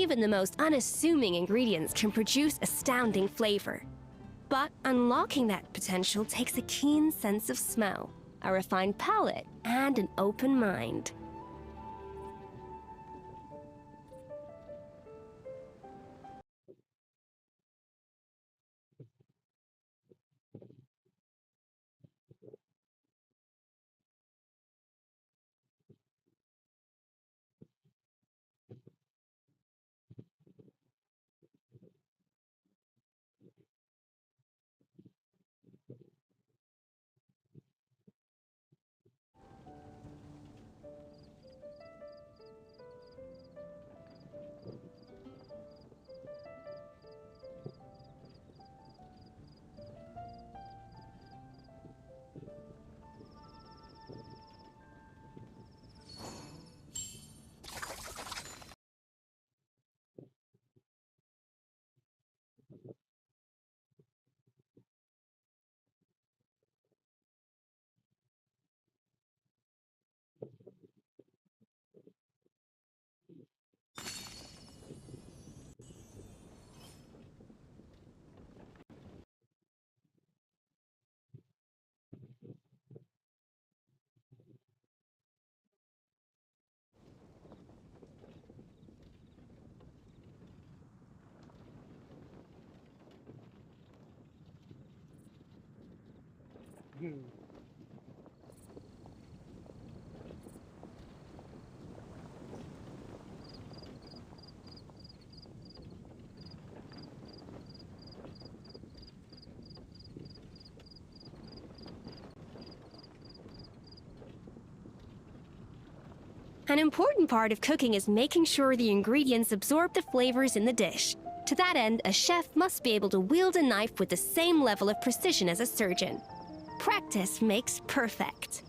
Even the most unassuming ingredients can produce astounding flavor. But unlocking that potential takes a keen sense of smell, a refined palate, and an open mind. An important part of cooking is making sure the ingredients absorb the flavors in the dish. To that end, a chef must be able to wield a knife with the same level of precision as a surgeon. Practice makes perfect.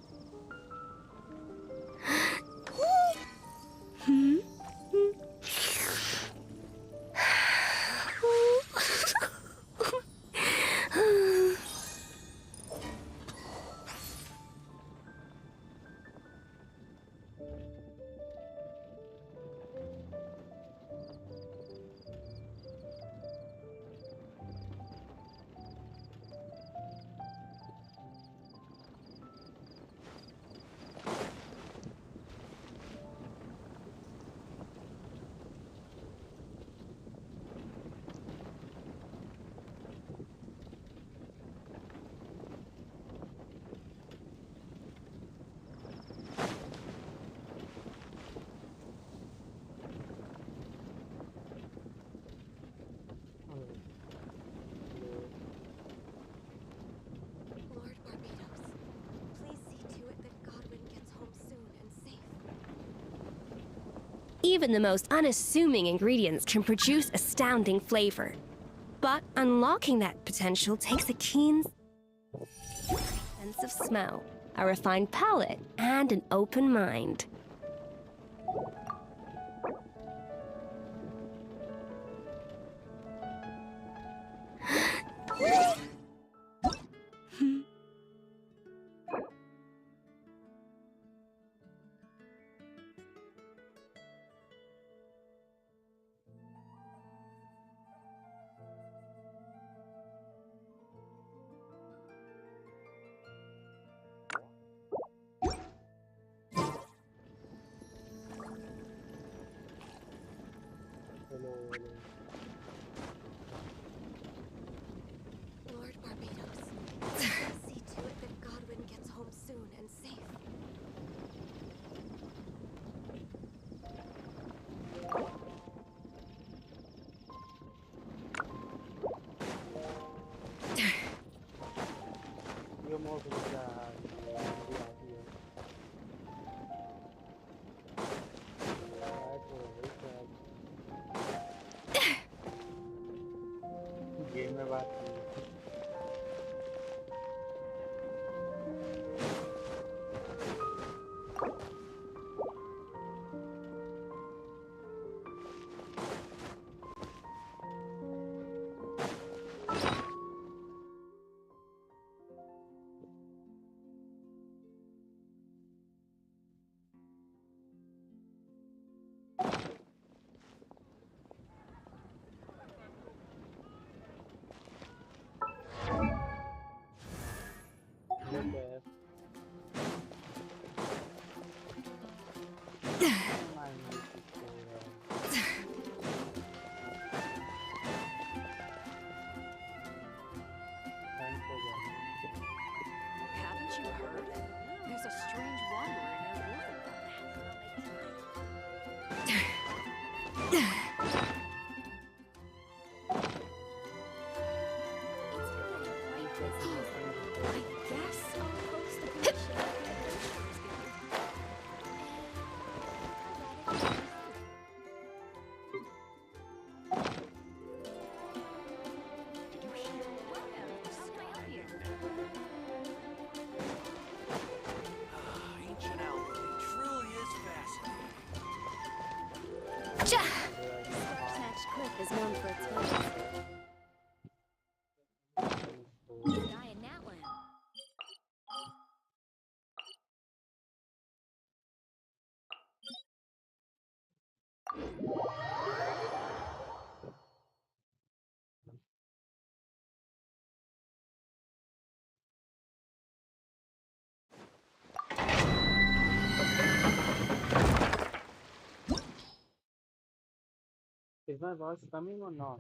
Lord Barbados, please see to it that Godwin gets home soon and safe. Even the most unassuming ingredients can produce astounding flavor. But unlocking that potential takes a keen sense of smell, a refined palate, and an open mind. Lord Barbados, please see to it that Godwin gets home soon and safe. Game में बात की is known for its hills. Sky in Natland. Is my voice coming or not?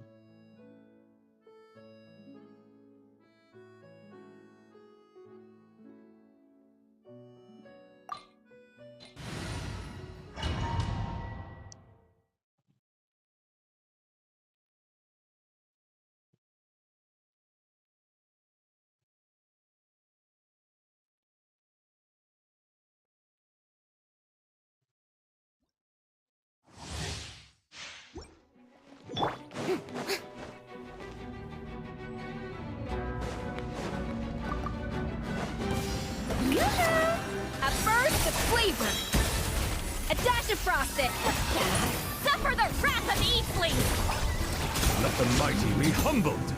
A burst of flavor. A dash of frosted. Suffer the wrath of Eastling. Let the mighty be humbled!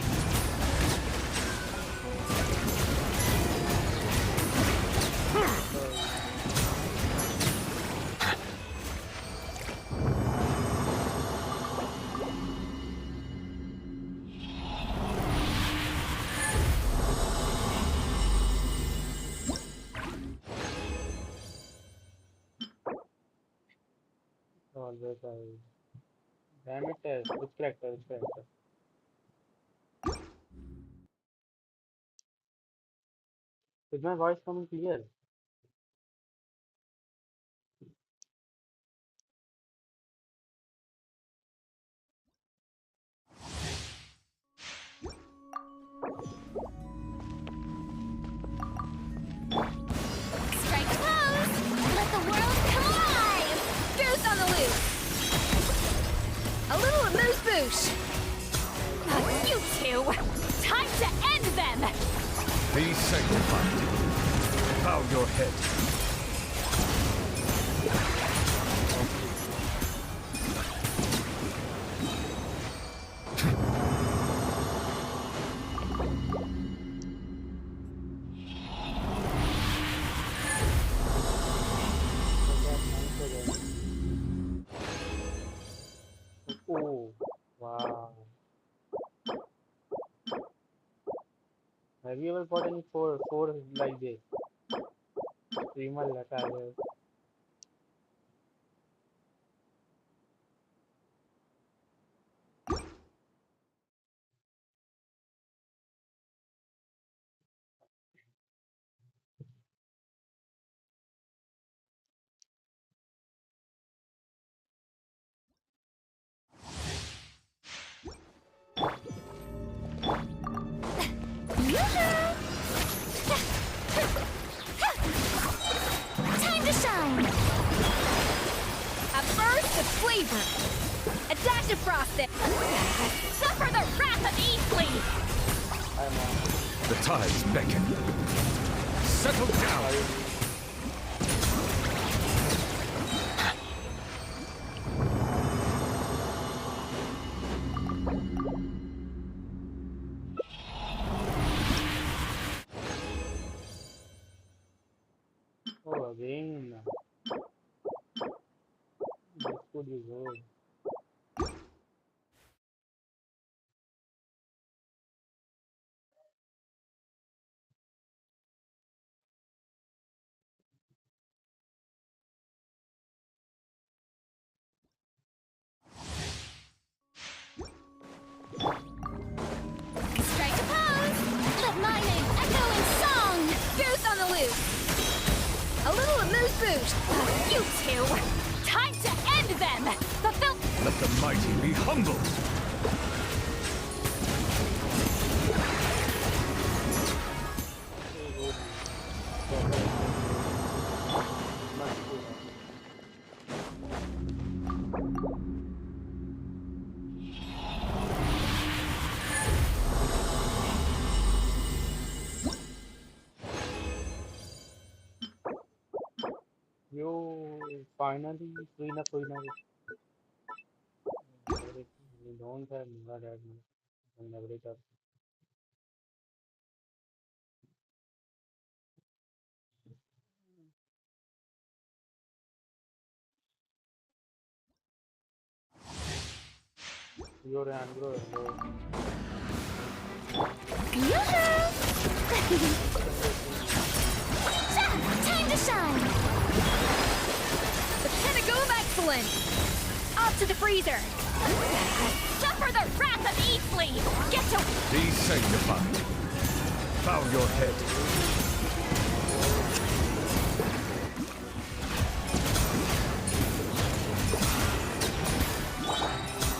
Always I. Damn it, which character? Which character? Is my voice coming clear? Strike close. Let the world come alive. Goose on the loose. A little amuse bouche. You two. Time to end them. Be sanctified. Bow your head. Oh, wow. Have you ever got any four like this? Streamer like I have. Time to shine. A burst of flavor. A dash of frosted. Suffer the wrath of Eastling. I'm on. The tides beckon. Settle down! Oh, again. This could be good. Strike a pose. Let my name echo in song. Goose on the loose. A little amuse bouche. You two. Time to end them. Fulfill. Let the mighty be humbled! You finally free na. don't have Mura that much. I'll never it up. Your Andro, bro. Yoo-hoo! Time to shine! The pinnacle of excellence! Off to the freezer! Suffer the wrath of Eastleigh! Get to... Be sanctified. Bow your head.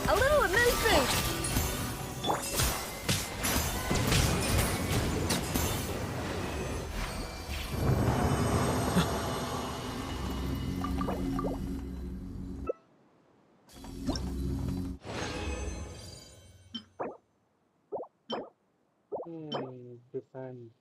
A little amuse boost! Defense.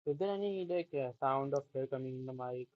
Is there any like sound of hair coming in the mic?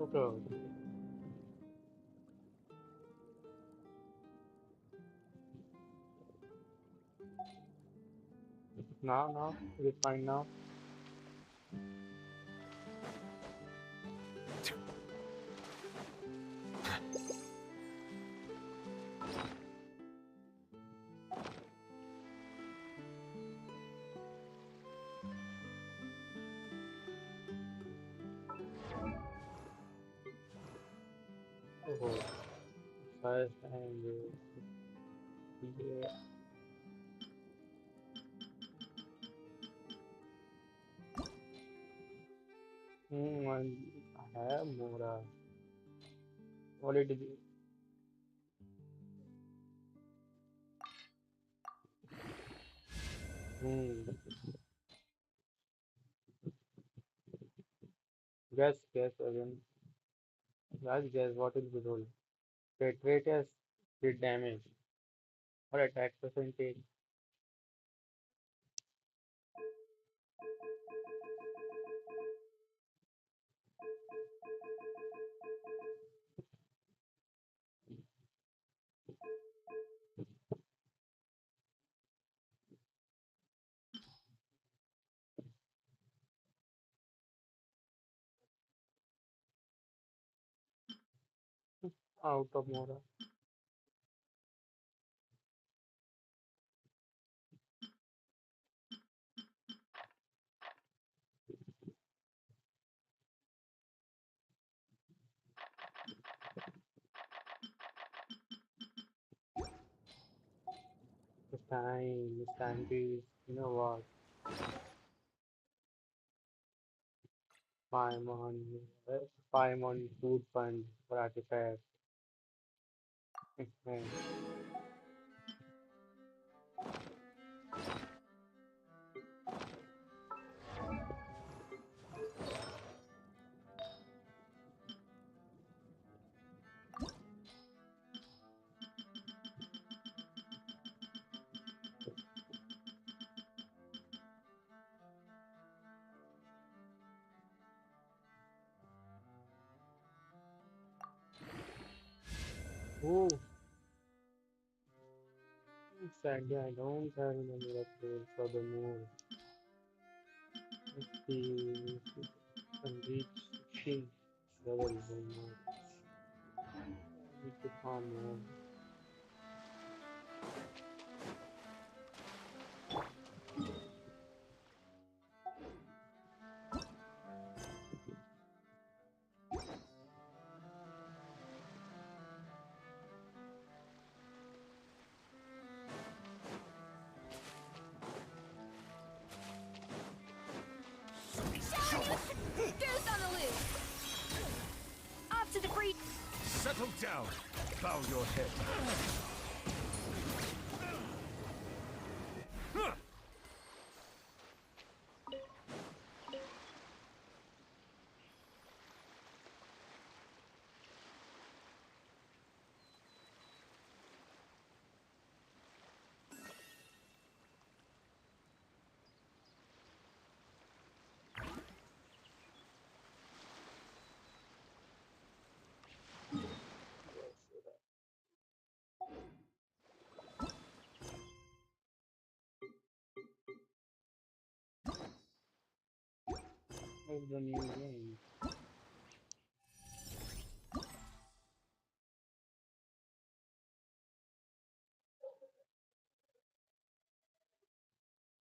Okay. Now, is it fine now? Oh, first and yeah. I have more. What did you? Hmm. Guess again. Guys, guess what will be roll? Crit rate is crit damage or attack percentage. Out of Mora. It's time to, you know what? Paimon, Paimon food fund for artifacts. Oh, sadly, I don't have any miracles for the moon. Let's see if we can reach 16 level by now. I need to farm more. Settle down. Bow your head. What's the new game?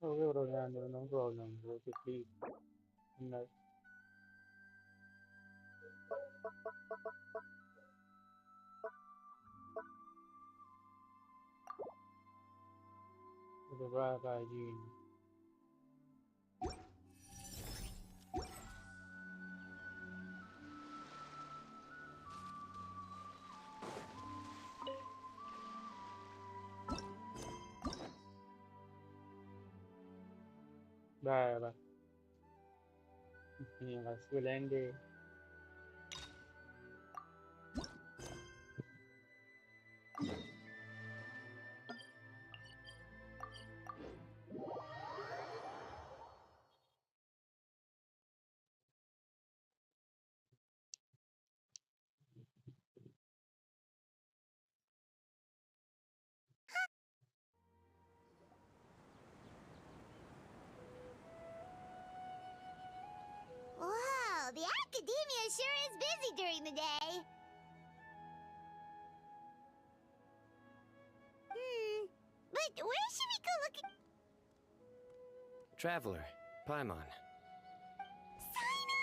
Oh, io ero grande, non so, non so che qui. No, doveva fare Beh, la squilende. Wow, the academia sure is busy during the day. But where should we go looking? Traveler, Paimon. Sino!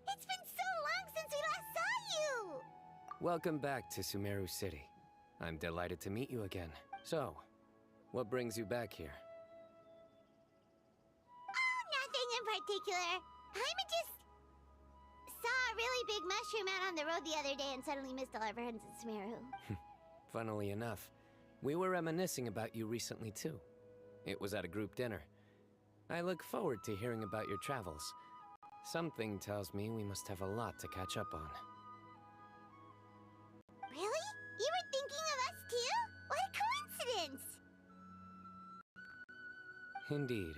It's been so long since we last saw you! Welcome back to Sumeru City. I'm delighted to meet you again. So, what brings you back here? Oh, nothing in particular. Paimon just saw a really big mushroom out on the road the other day and suddenly missed all our friends in Sumeru. Funnily enough, we were reminiscing about you recently too. It was at a group dinner. I look forward to hearing about your travels. Something tells me we must have a lot to catch up on. Really? You were thinking of us too? What a coincidence! Indeed.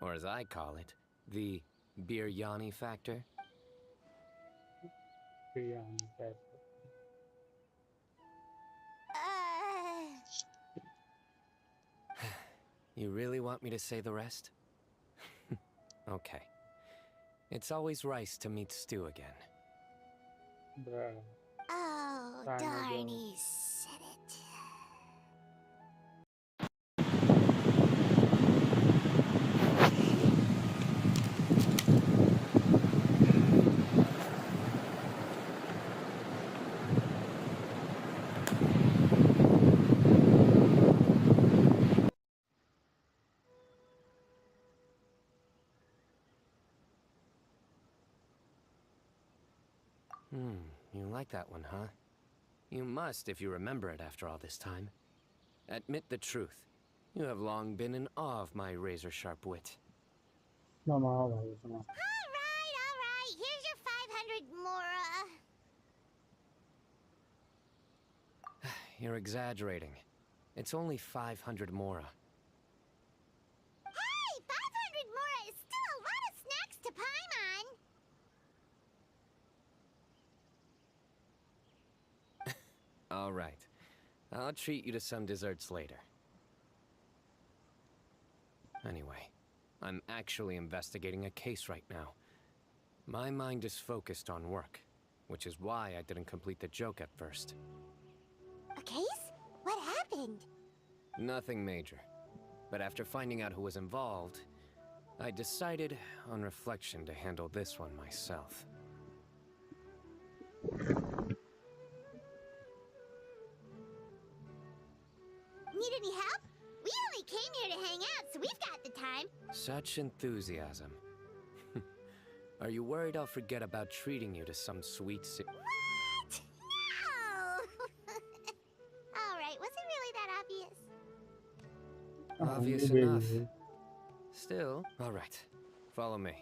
Or as I call it, the Biryani factor. Beyond that. You really want me to say the rest? Okay. It's always rice to meet Stu again. Bruh. Oh, Fine, darn, again. he said it. You like that one, huh? You must if you remember it after all this time. Admit the truth. You have long been in awe of my razor-sharp wit. No, no, no, no. All right. Here's your 500 Mora. You're exaggerating. It's only 500 Mora. Hey, 500 Mora is still a lot of snacks to Paimon. All right. I'll treat you to some desserts later. Anyway, I'm actually investigating a case right now. My mind is focused on work, which is why I didn't complete the joke at first. A case? What happened? Nothing major. But after finding out who was involved, I decided, on reflection, to handle this one myself. Need any help? We only came here to hang out, so we've got the time. Such enthusiasm. Are you worried I'll forget about treating you to some sweet What? obvious. Obvious ये enough. भेज Still, all right. Follow me.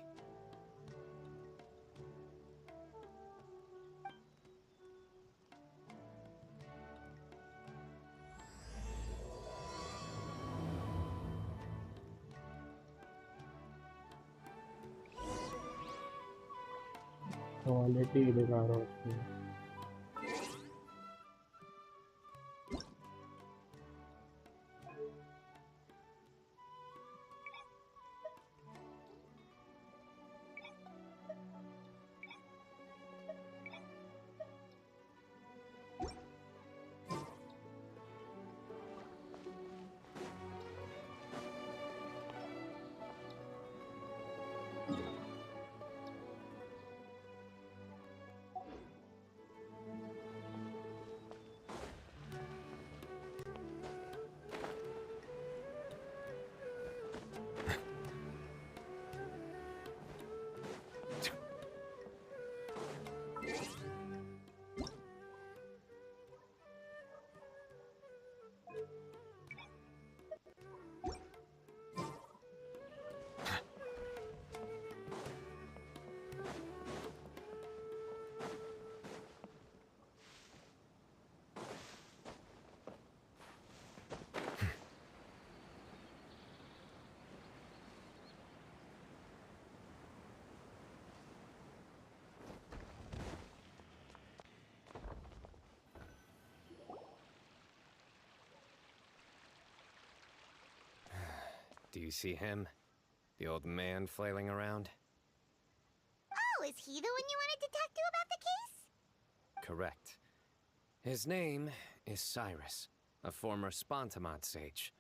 Quality दिखा रहा हूँ उसमें Do you see him? The old man flailing around? Oh, is he the one you wanted to talk to about the case? Correct. His name is Cyrus, a former Spontamont sage.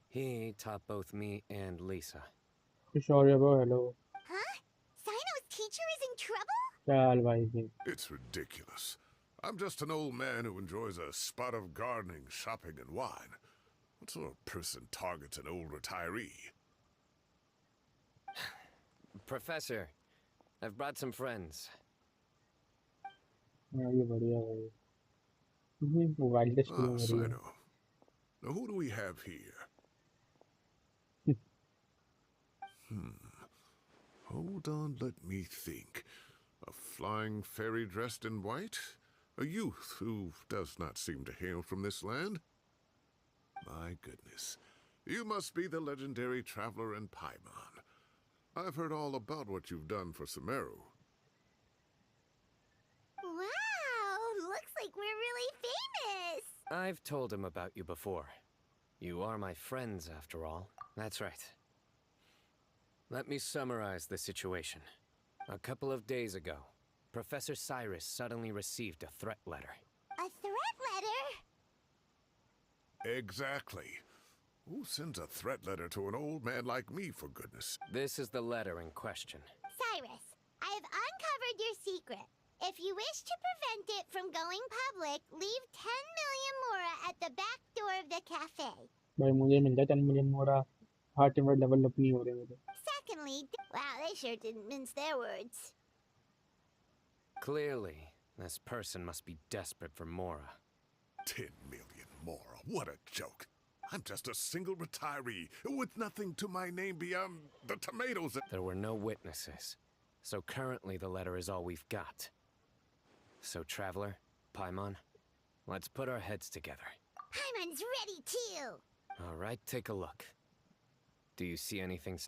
He taught both me and Lisa. Shaurya bro hello Huh? Sino's teacher is in trouble? चल भाई जी It's ridiculous. I'm just an old man who enjoys a spot of gardening, shopping, and wine. What sort of person targets an old retiree? Professor, I've brought some friends. हाँ ये बढ़िया भाई mobile test Ah, में बढ़िया Sino. Now, who do we have here? Hold on, let me think. A flying fairy dressed in white? A youth who does not seem to hail from this land? My goodness. You must be the legendary traveler in Paimon. I've heard all about what you've done for Sumeru. Wow, looks like we're really famous. I've told him about you before. You are my friends, after all. That's right. Let me summarize the situation. A couple of days ago, Professor Cyrus suddenly received a threat letter. A threat letter? Exactly. Who sends a threat letter to an old man like me, for goodness? This is the letter in question. Cyrus, I have uncovered your secret. If you wish to prevent it from going public, leave 10 million mora at the back door of the cafe. भाई मुझे मिल जाए 10 million मोरा heart event level up नहीं हो रहे मेरे Secondly, wow, they sure didn't mince their words. Clearly, this person must be desperate for Mora. 10 million more. What a joke. I'm just a single retiree with nothing to my name beyond the tomatoes. There were no witnesses, so currently the letter is all we've got. So, Traveler, Paimon, let's put our heads together. Paimon's ready too. All right, take a look. Do you see anything?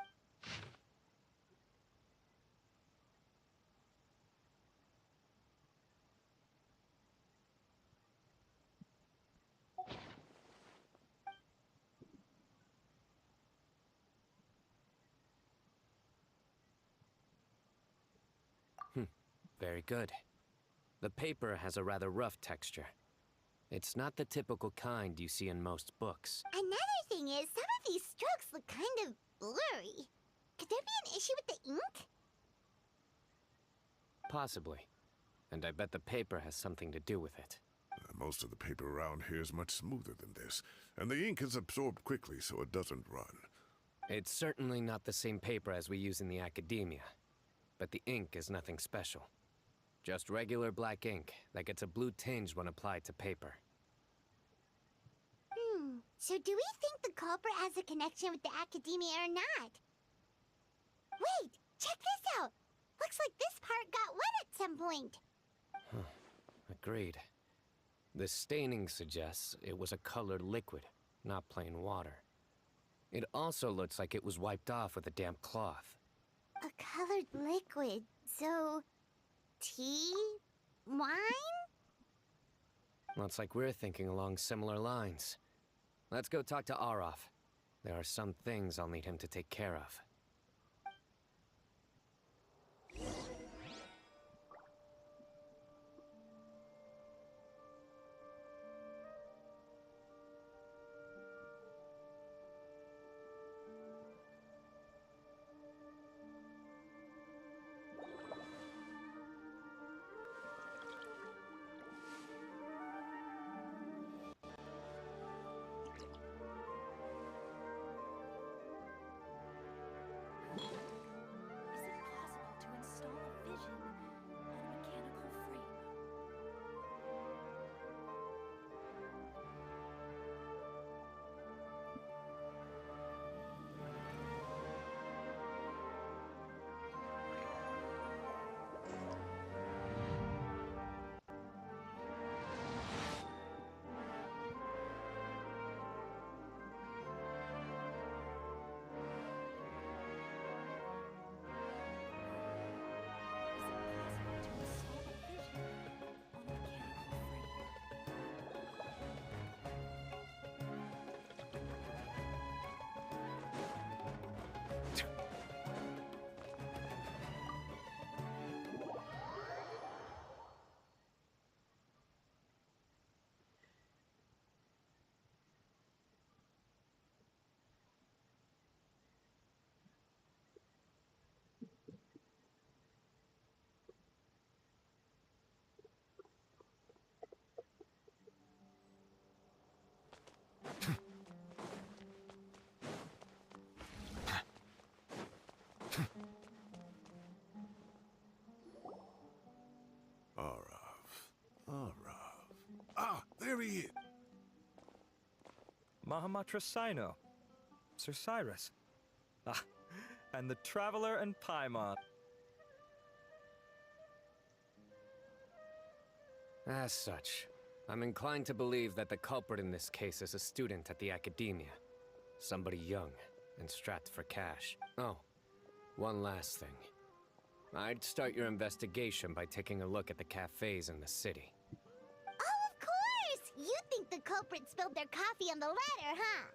Very good. The paper has a rather rough texture. It's not the typical kind you see in most books. Another thing is, some of these strokes look kind of blurry. Could there be an issue with the ink? Possibly. And I bet the paper has something to do with it. Most of the paper around here is much smoother than this, and the ink is absorbed quickly so it doesn't run. It's certainly not the same paper as we use in the academia, but the ink is nothing special. Just regular black ink that gets a blue tinge when applied to paper. So do we think the culprit has a connection with the academia or not? Wait, check this out. Looks like this part got wet at some point. Agreed. The staining suggests it was a colored liquid, not plain water. It also looks like it was wiped off with a damp cloth. A colored liquid. So, tea? Wine? Looks like we're thinking along similar lines. Let's go talk to Aroth. There are some things I'll need him to take care of. Is it possible to install a vision on a mechanical frame? Ah, there he is. Mahamatra Sino. Sir Cyrus. Ah, and the Traveler and Paimon. As such, I'm inclined to believe that the culprit in this case is a student at the Academia. Somebody young and strapped for cash. Oh, one last thing. I'd start your investigation by taking a look at the cafes in the city. Oh, of course! You think the culprit spilled their coffee on the ladder, huh?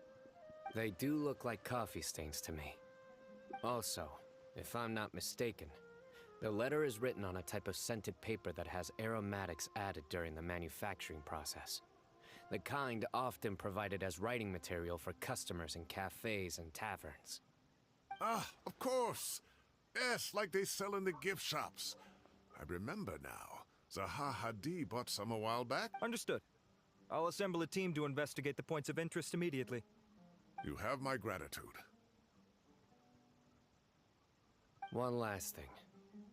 They do look like coffee stains to me. Also, if I'm not mistaken, the letter is written on a type of scented paper that has aromatics added during the manufacturing process. The kind often provided as writing material for customers in cafes and taverns. Ah, of course. Yes, like they sell in the gift shops. I remember now. Zaha Hadid bought some a while back. Understood. I'll assemble a team to investigate the points of interest immediately. You have my gratitude. One last thing.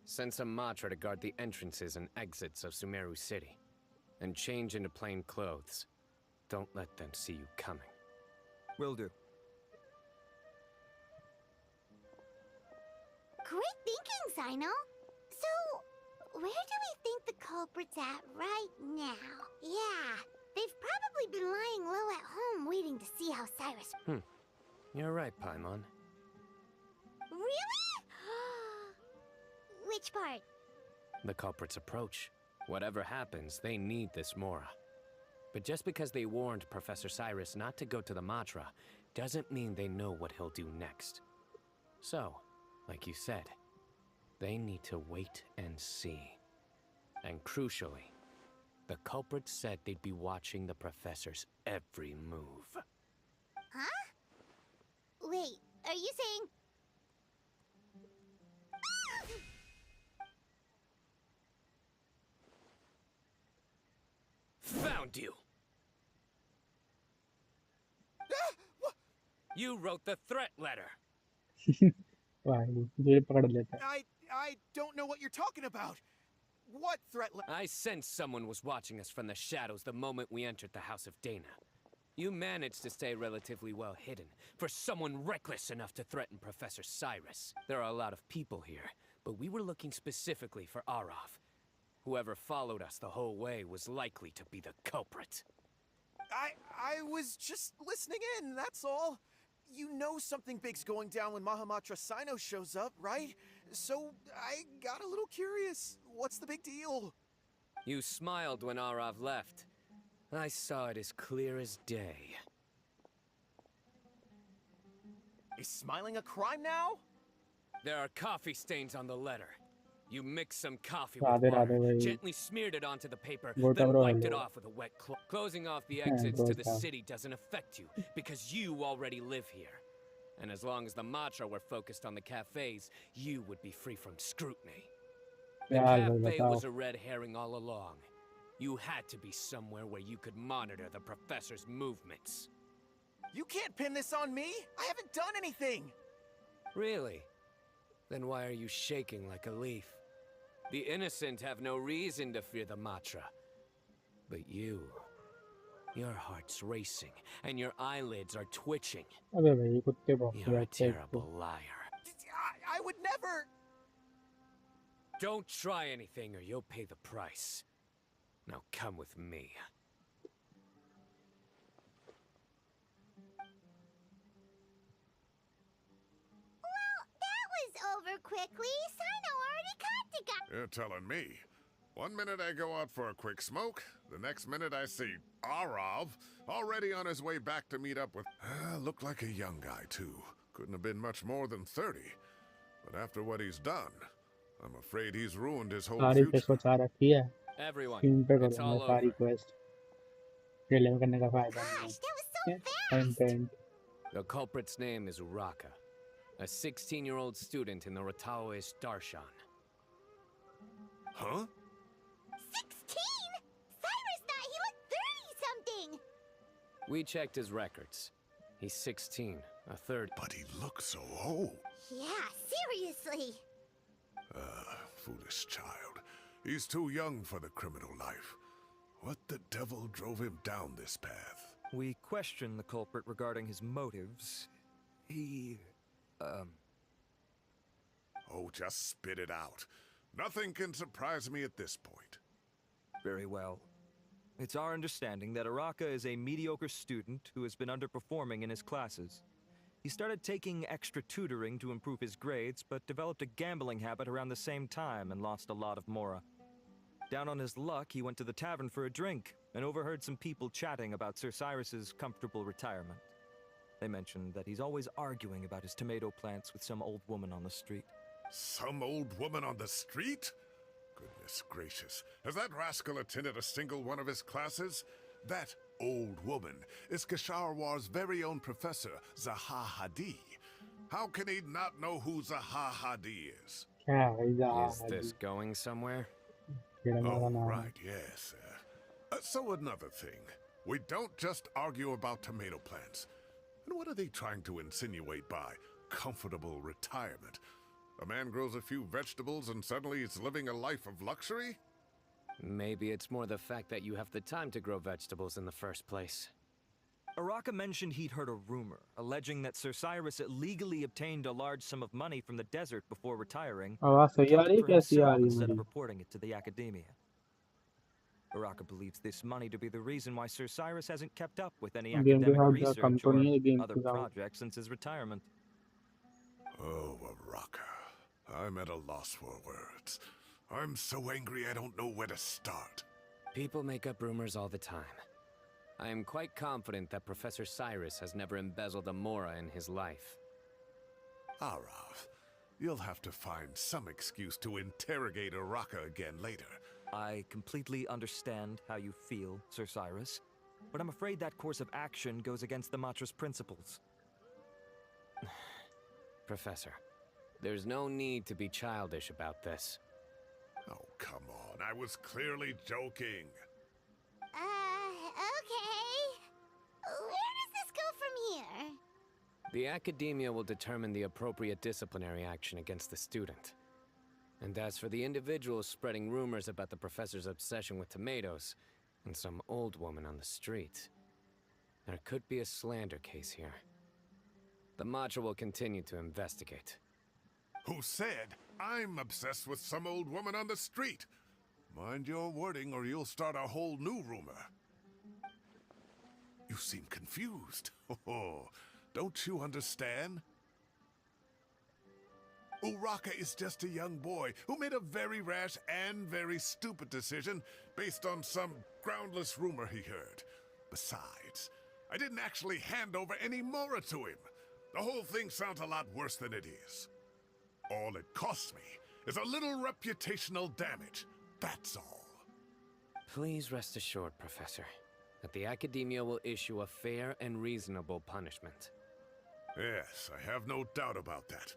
Send some Matra to guard the entrances and exits of Sumeru City. And change into plain clothes. Don't let them see you coming. Will do. Great thinking, Sino. So, where do we think the culprit's at right now? Yeah, they've probably been lying low at home waiting to see how Cyrus... You're right, Paimon. Really? Which part? The culprit's approach. Whatever happens, they need this Mora. But just because they warned Professor Cyrus not to go to the Matra, doesn't mean they know what he'll do next. So, like you said, they need to wait and see. And crucially, the culprit said they'd be watching the Professor's every move. Huh? Wait, are you saying... Found you! You wrote the threat letter! वाह मुझे पकड़ लेता है I don't know what you're talking about. What threat I sensed someone was watching us from the shadows the moment we entered the House of Dana. You managed to stay relatively well hidden for someone reckless enough to threaten Professor Cyrus. There are a lot of people here, but we were looking specifically for Arav. Whoever followed us the whole way was likely to be the culprit. I was just listening in, that's all. You know something big's going down when Mahamatra Sino shows up, right? So I got a little curious. What's the big deal? You smiled when Arav left. I saw it as clear as day. Is smiling a crime now? There are coffee stains on the letter. You mixed some coffee Radhe with water, Radhe bhai. gently smeared it onto the paper, Gota then bro wiped it hello. off with a wet cloth. Closing off the exits to the Gota. city doesn't affect you, because you already live here. And as long as the Matra were focused on the cafes, you would be free from scrutiny. The क्या हाल भाई cafe बताओ. was a red herring all along. You had to be somewhere where you could monitor the professor's movements. You can't pin this on me. I haven't done anything. Really? Then why are you shaking like a leaf? The innocent have no reason to fear the Matra. But you... your heart's racing, and your eyelids are twitching. अबे भाई कुत्ते भौंक You're रहे a थे एक terrible liar. I would never. Don't try anything or you'll pay the price. Now come with me. That was over quickly. Sino already caught the guy. You're telling me. One minute I go out for a quick smoke, the next minute I see Arav already on his way back to meet up with... looked like a young guy, too. Couldn't have been much more than 30. But after what he's done, I'm afraid he's ruined his whole सारी पे future. सोचा रखी है Everyone, screen पे it's करूँगा all सारी over. Quest रिलेव करने का फायदा नहीं Gosh, that was so है fast. Content The culprit's name is Uraka, a 16-year-old student in the Rataoist Darshan. Huh? 16? Cyrus thought he looked 30-something. We checked his records. He's 16, a third. But he looks so old. Yeah, seriously. Foolish child. He's too young for the criminal life. What the devil drove him down this path? We questioned the culprit regarding his motives. He... Oh, just spit it out. Nothing can surprise me at this point. very well. It's our understanding that Araka is a mediocre student who has been underperforming in his classes. He started taking extra tutoring to improve his grades, but developed a gambling habit around the same time and lost a lot of mora. Down on his luck, he went to the tavern for a drink and overheard some people chatting about Sir Cyrus's comfortable retirement. They mentioned that he's always arguing about his tomato plants with some old woman on the street. Some old woman on the street? Goodness gracious. Has that rascal attended a single one of his classes? That old woman is Kasharwar's very own professor, Zaha Hadi. How can he not know who Zaha Hadi is? Is this going somewhere? Oh, right, yes. So another thing. We don't just argue about tomato plants. And what are they trying to insinuate by comfortable retirement? A man grows a few vegetables and suddenly he's living a life of luxury? Maybe it's more the fact that you have the time to grow vegetables in the first place. Araka mentioned he'd heard a rumor, alleging that Sir Cyrus illegally obtained a large sum of money from the desert before retiring, आवाज and सही kept आ रही it है for कैसी आ himself रही है instead of मेरी reporting it to the academia. Araka believes this money to be the reason why Sir Cyrus hasn't kept up with any game के academic साथ research कम तो or नहीं है गेम other के साथ projects since his retirement. Oh, Araka. I'm at a loss for words. I'm so angry I don't know where to start. People make up rumors all the time. I am quite confident that Professor Cyrus has never embezzled a mora in his life. Arav, you'll have to find some excuse to interrogate Araka again later. I completely understand how you feel, Sir Cyrus, but I'm afraid that course of action goes against the Matra's principles. Professor, there's no need to be childish about this. Oh, come on. I was clearly joking. Okay. Where does this go from here? The academia will determine the appropriate disciplinary action against the student. And as for the individuals spreading rumors about the professor's obsession with tomatoes and some old woman on the street, There could be a slander case here. The Matra will continue to investigate. Who said I'm obsessed with some old woman on the street? Mind your wording or you'll start a whole new rumor. You seem confused. Oh, don't you understand? Uraka is just a young boy who made a very rash and very stupid decision based on some groundless rumor he heard. Besides, I didn't actually hand over any Mora to him. The whole thing sounds a lot worse than it is. All it costs me is a little reputational damage. That's all. Please rest assured, Professor, that the Academia will issue a fair and reasonable punishment. Yes, I have no doubt about that.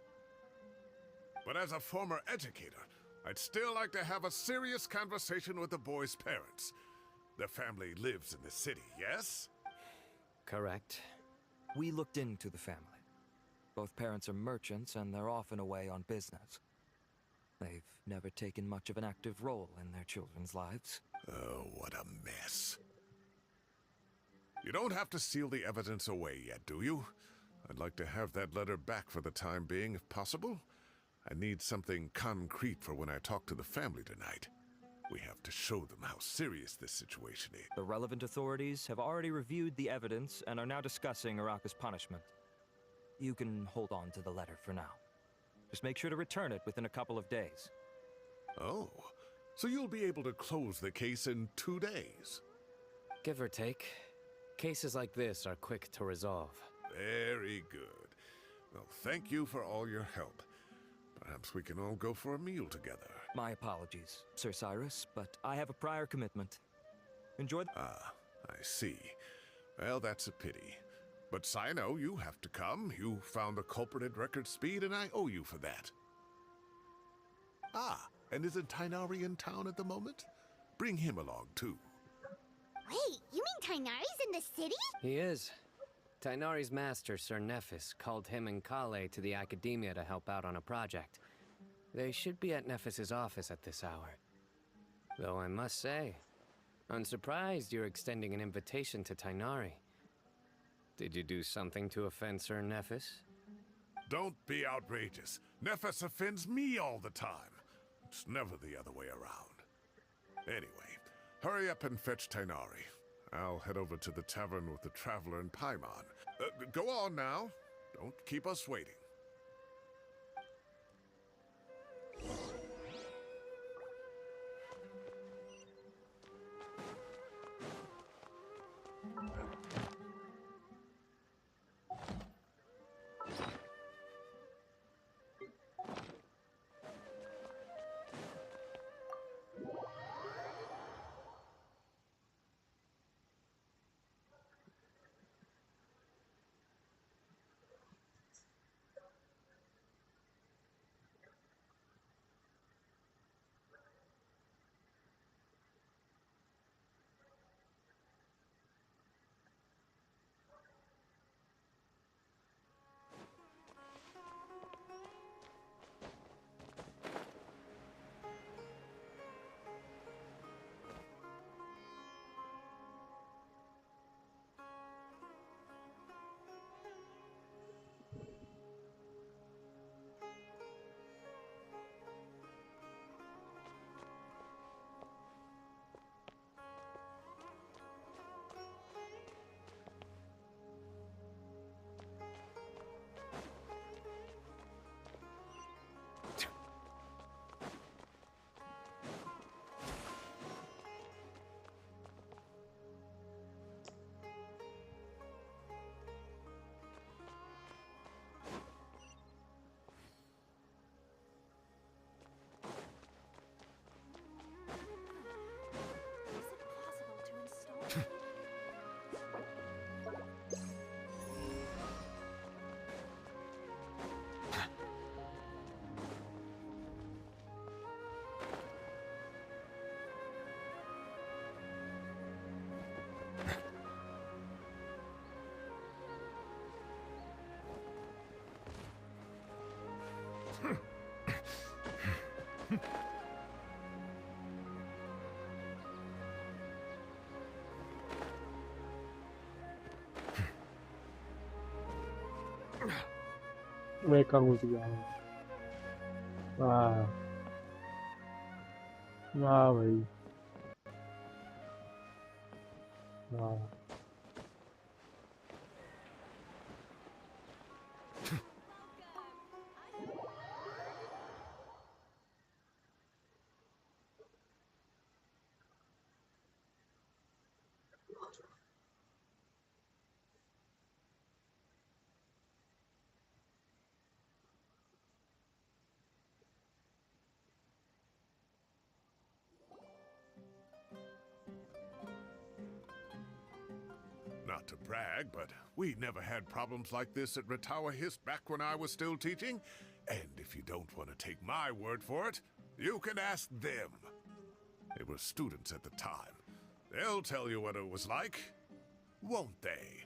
But as a former educator, I'd still like to have a serious conversation with the boy's parents. Their family lives in the city, yes? Correct. We looked into the family. Both parents are merchants, and they're often away on business. They've never taken much of an active role in their children's lives. Oh, what a mess. You don't have to seal the evidence away yet, do you? I'd like to have that letter back for the time being, if possible. I need something concrete for when I talk to the family tonight. We have to show them how serious this situation is. The relevant authorities have already reviewed the evidence and are now discussing Araka's punishment. You can hold on to the letter for now. Just make sure to return it within a couple of days. Oh, so you'll be able to close the case in 2 days? Give or take. Cases like this are quick to resolve. Very good. Well, thank you for all your help. Perhaps we can all go for a meal together. My apologies, Sir Cyrus, but I have a prior commitment. Enjoy the— Ah, I see. Well, that's a pity. But Sino, you have to come. You found the culprit at record speed, and I owe you for that. Ah, and isn't Tighnari in town at the moment? Bring him along, too. Wait, you mean Tighnari's in the city? He is. Tighnari's master, Sir Nephis, called him and Kale to the Academia to help out on a project. They should be at Nephis's office at this hour. Though I must say, I'm surprised you're extending an invitation to Tighnari. Did you do something to offend Sir Nephis? Don't be outrageous. Nephis offends me all the time. It's never the other way around. Anyway, hurry up and fetch Tighnari. I'll head over to the tavern with the Traveler and Paimon. Go on now. Don't keep us waiting. Is it possible to install? वे का घुस गया है। वाह वाह भाई वाह। Not to brag, but we never had problems like this at Ratawa Hist back when I was still teaching. And if you don't want to take my word for it, you can ask them. They were students at the time. They'll tell you what it was like, won't they?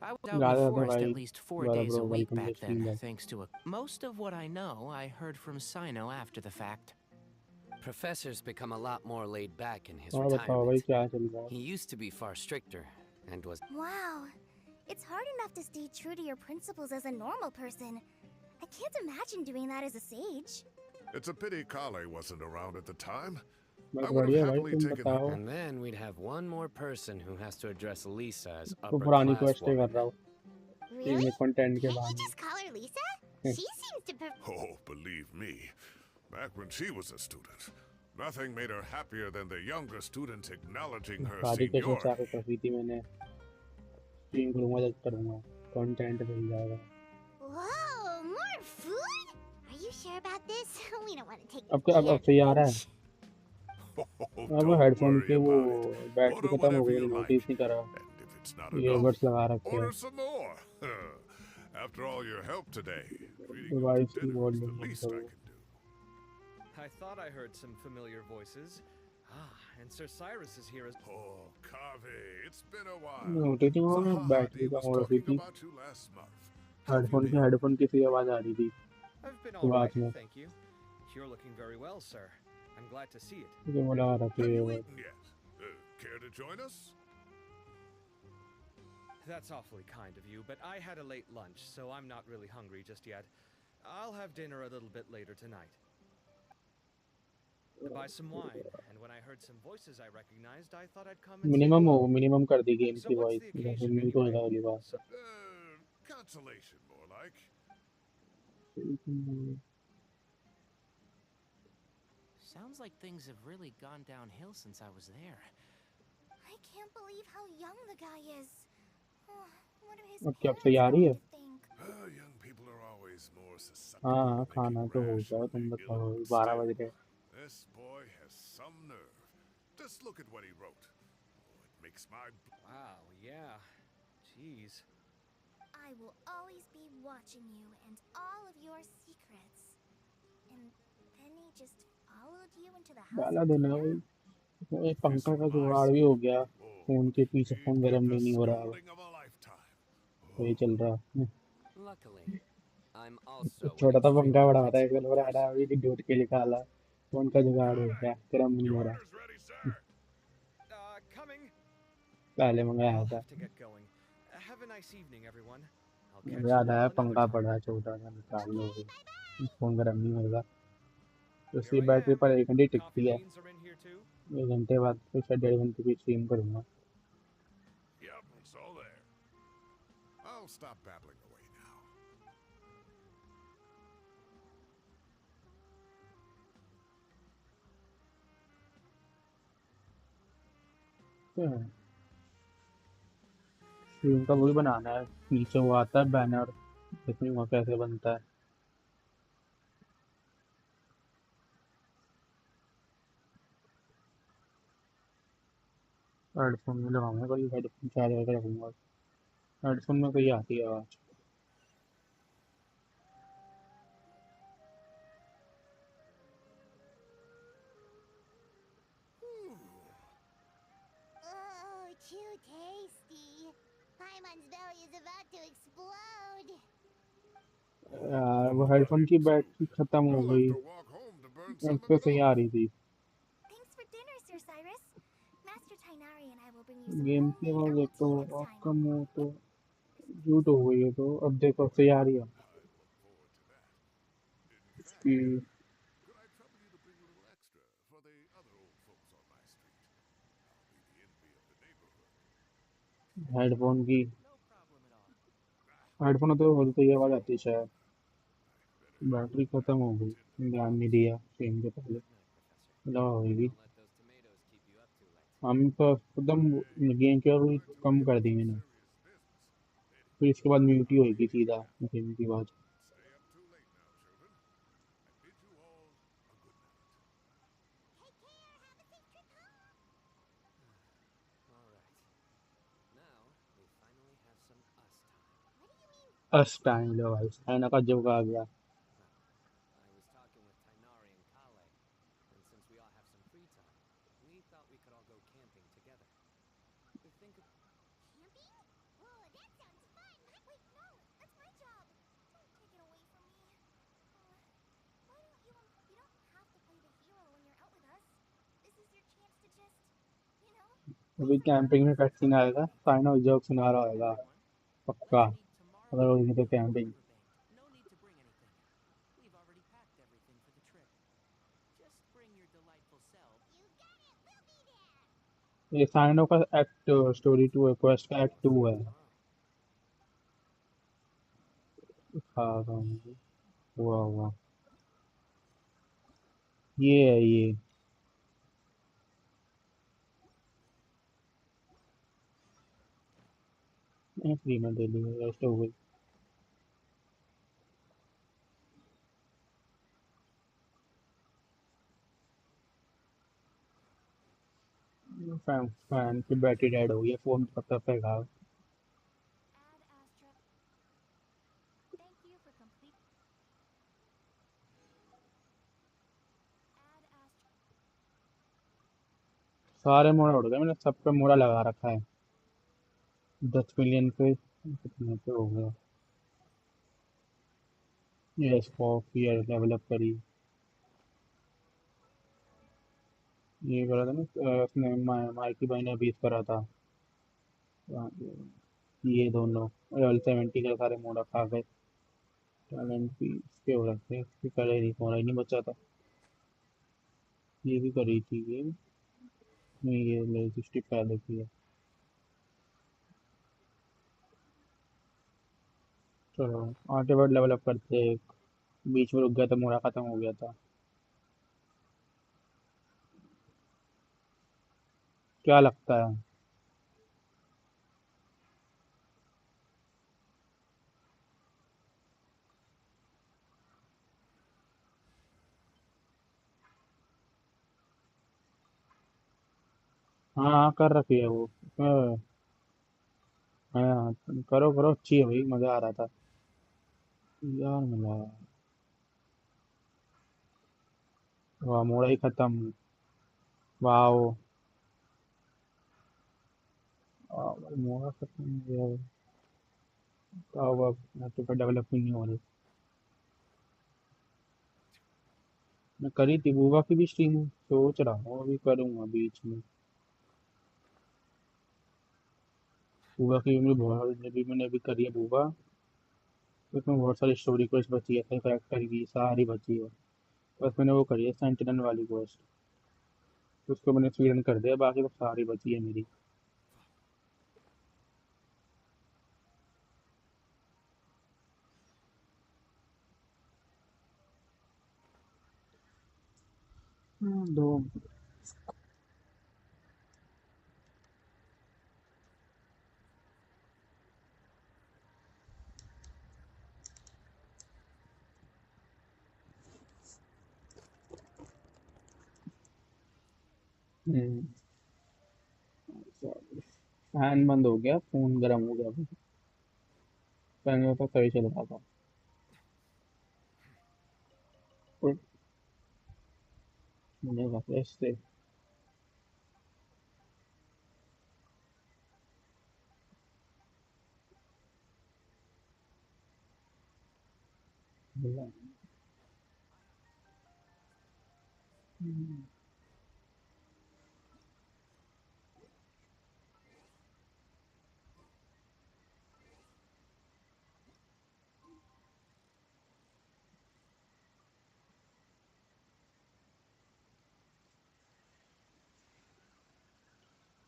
I was out in ज़्यादा the तो forest भाई at least 4 दोबारा days a bro week welcome back to stream then, back. thanks to a... Most of what I know, I heard from Sino after the fact. Professor's become a lot more laid back in his और बताओ भाई retirement. क्या चल रहा है? He used to be far stricter and was Wow. It's hard enough to stay true to your principles as a normal person. I can't imagine doing that as a sage. It's a pity Kale wasn't around at the time. बस I would बढ़िया have भाई happily तुम taken बताओ। And then we'd have one more person who has to address Lisa as तो upper पुरानी class quest कर woman. रहा हूँ Really? ये कंटेंट के Can't you बाद just call her Lisa? She seems to Oh, believe me, back when she was a student, nothing made her happier than the younger students acknowledging her शादी के सोचा seniority. के करी थी मैंने स्ट्रीम करूंगा जब करूंगा कंटेंट मिल जाएगा। Whoa, more food? Are you sure about this? We don't want to take अब सही आ रहा है। Oh, अब don't हेडफोन worry के वो about it. बैटरी Order खत्म हो whatever गई you नोटिस like. नहीं करा। And if it's not earbuds enough, लगा रखे हैं। order some more. After all your help today, treating you device to की dinner is the volume least I करो। can do. I thought I heard some familiar voices. And Sir Cyrus is here as... Oh, Kave, it's been a while. Notice नहीं हुआ Zahadi battery का was हो रही talking थी। about you last month. How have you headphone been? Headphone की सी आवाज आ रही थी। I've been तो all बात right, में thank you. You're looking very well, sir. I'm glad to see it. मुझे बोला रखे Have you वो eaten yet? Care to join us? That's awfully kind of you, but I had a late lunch, so I'm not really hungry just yet. I'll have dinner a little bit later tonight. To buy some wine, and when I heard some voices I recognized, I thought I'd come and say minimum हो hello. Minimum कर दी game So की what's voice the जैसे occasion mute हो anyway? जाएगा अगली बार। So, Consolation, more like. Sounds like things have really gone downhill since I was there. I can't believe how young the guy is. Oh, what are his अब क्या अब parents सही आ रही going है? to think? Young people are always more susceptible हाँ to खाना making तो हो rash गया when तुम they're बताओ ill, but 12 बज still, रहे। this boy has some nerve. Just look at what he wrote. Oh, it makes my wow, yeah. Jeez. I will always be watching you and all of your secrets. And then he just followed you into the house डाला of देना Tina? भाई। पंखा का जुगाड़ भी हो गया। Phone के पीछे फोन गर्म नहीं हो रहा है। scalding of a lifetime. तो ये चल रहा है। Luckily, I'm also an छोटा सा पंखा extremely बड़ा था एक principled बार आया person. अभी ढूंढ के निकाला। फोन का जुगाड़ हो गया गर्म नहीं हो Your रहा। order's ready, sir. Coming. पहले मंगाया I'll था। have to get going. Have a nice evening, everyone. I'll catch याद you आया all another पंखा time. पड़ा है छोटा सा निकाल लो। फोन गर्म नहीं होगा। तो Here उसकी I बैटरी am. पर 1 घंटे Coffee टिकती है। beans are in here too. 1 घंटे बाद फिर शायद 1.5 घंटे की स्ट्रीम करूंगा। Yep, it's all there. I'll stop babbling away now. Stream का वही बनाना है। नीचे वो आता है बैनर। देखूंगा कैसे बनता है। हेडफोन में लगाऊंगा कल हेडफोन चार्ज करके रखूंगा। हेडफोन में कोई आती है आवाज। Oh, too tasty. Paimon's belly is about to explode. यार वो हेडफोन की बैटरी खत्म हो You'll गई। have to walk home to burn some अब of तो it सही off. आ रही थी। Thanks for dinner, Sir Cyrus. Master Tainari and I will bring you some game की homemade आवाज एक herbal तो tea next और time. कम हो तो म्यूट हो गई है तो अब देखो अब सही आ रही है। कि Could I trouble you to bring a little extra for the other old folks on my street? I'll be the envy of the neighborhood. Headphone की No problem at all. Headphone तो बोलते ही आवाज आती है शायद I'd better बैटरी खत्म हो गई attend to the ध्यान नहीं दिया सेम के पहले Good night, Professor. लगा होगी Don't let those tomatoes keep you up too late. हम तो एकदम गेम के भी try to कम कर दी handle मैंने some serious business. Then फिर इसके बाद म्यूट ही I'll होगी be सीधा leaving. गेम की आवाज Don't stay up too late now, children. I bid you all a good night. Take care. Have a safe trip home. All right. Now, we finally have some us time. What do you mean? अस time लो भाई China का जब आ गया I was talking with Tainari and Kale, and since we all have some free time, we thought we could all go camping together. We think of... Camping? Whoa, that sounds fun. Wait, no, that's my job. Don't take it away from me. Why don't you, you don't have to play the hero when you're out with us. This is your chance to just, you know, अभी camping में cut scene आएगा China joke सुना रहा होगा पक्का Let's meet tomorrow अगर होगी तो evening at camping Riverbank. No need to bring anything. We've already packed everything for the trip. Just bring your delightful self. you got it. We'll be there. ये China का act story 2 है quest का act 2 है Tomorrow. हाँ हाँ वाह वाह ये है ये फ्री में दे दी रेस्ट हो गई फैन की बैटरी डेड हो गई है फोन कब तक फेंका Ad Astra. Thank you for complete. Ad Astra. सारे मोड़ा उड़ गए मैंने सब पे मोड़ा लगा रखा है 10 मिलियन पे कितने पे हो गया ये स्कॉप ये डेवलप करी ये करा था ना उसने माइकी भाई ने 20 करा था ये दोनों लेवल 70 के सारे मोड़ा खा गए टैलेंट भी इसके हो रखे हैं इसके करे नहीं मोड़ा ही नहीं बचा था ये भी करी थी ये नहीं ये लेजिस्टिक पहले की है चलो आगे वर्ड डेवलप करते हैं बीच में रुक गया था मोड़ा खत्म हो गया था क्या लगता है हाँ हाँ कर रखी है वो हाँ करो करो अच्छी है भाई मजा आ रहा था यार मिला वाह मोड़ा ही खत्म वाह मोड़ा खत्म हो गया क्या हुआ तो डेवलपिंग नहीं हो रही मैं करी थी बुआ की भी स्ट्रीम सोच रहा हूँ अभी करूँगा बीच में बुआ की भी बहुत अभी मैंने अभी करी है बुआ तो उसमें बहुत सारी स्टोरी क्वेस्ट बची है करेक्टर की सारी बची है बस मैंने वो करी है सेंटिनल वाली क्वेस्ट उसको मैंने स्पीड कर दिया बाकी तो सारी बची है मेरी दो फैन बंद हो गया फोन गर्म हो गया फैन में तो सही चल रहा था और मुझे लगा इससे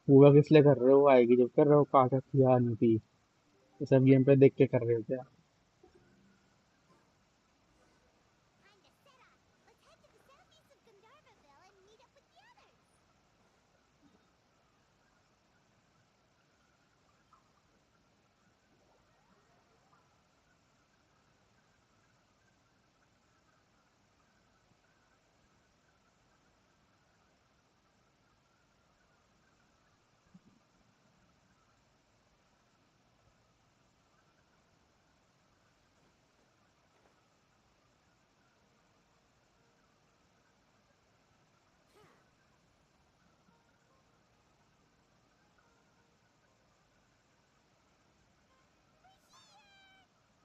हुआ किस लिए कर रहे हो? वो आएगी जब कर रहे हो, कहा था किया नहीं थी। ये सब गेम पे देख के कर रहे हो क्या? Kinda set up. Let's head to the southeast of Gandharvaville and meet up with the others.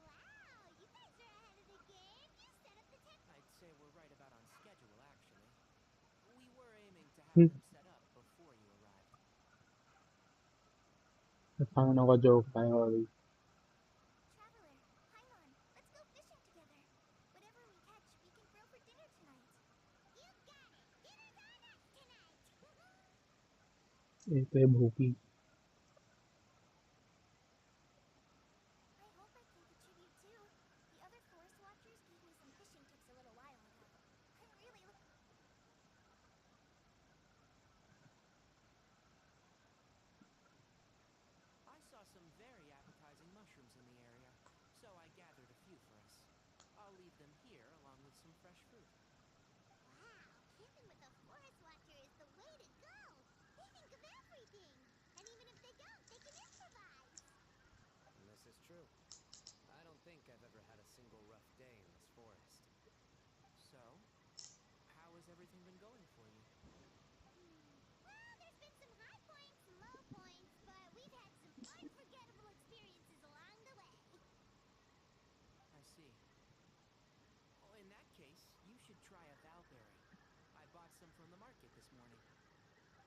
Wow, you guys are ahead of the game. You set up the tech. I'd say we're right about on schedule, actually. We were aiming to have them set up before you arrived. खाना का joke खाएगा अभी। Traveler, Paimon, let's go fishing together. Whatever we catch, we can grill for dinner tonight. You got it. Dinner's on us tonight. एक पे भूखी। I hope I can contribute too. The other forest watchers gave me some fishing tips a little while ago. I'm really I saw some very appetizing mushrooms in the area, so I gathered a few for us. I'll leave them here along with some fresh fruit. Wow, camping with a forest watcher is the way to go. They think of everything. And even if they don't, they can improvise. And this is true. I don't think I've ever had a single rough day in this forest. So, how has everything been going for you? Well, there's been some high points, some low points, but we've had some unforgettable experiences along the way. I see. Oh, in that case, you should try a valberry. I bought some from the market this morning.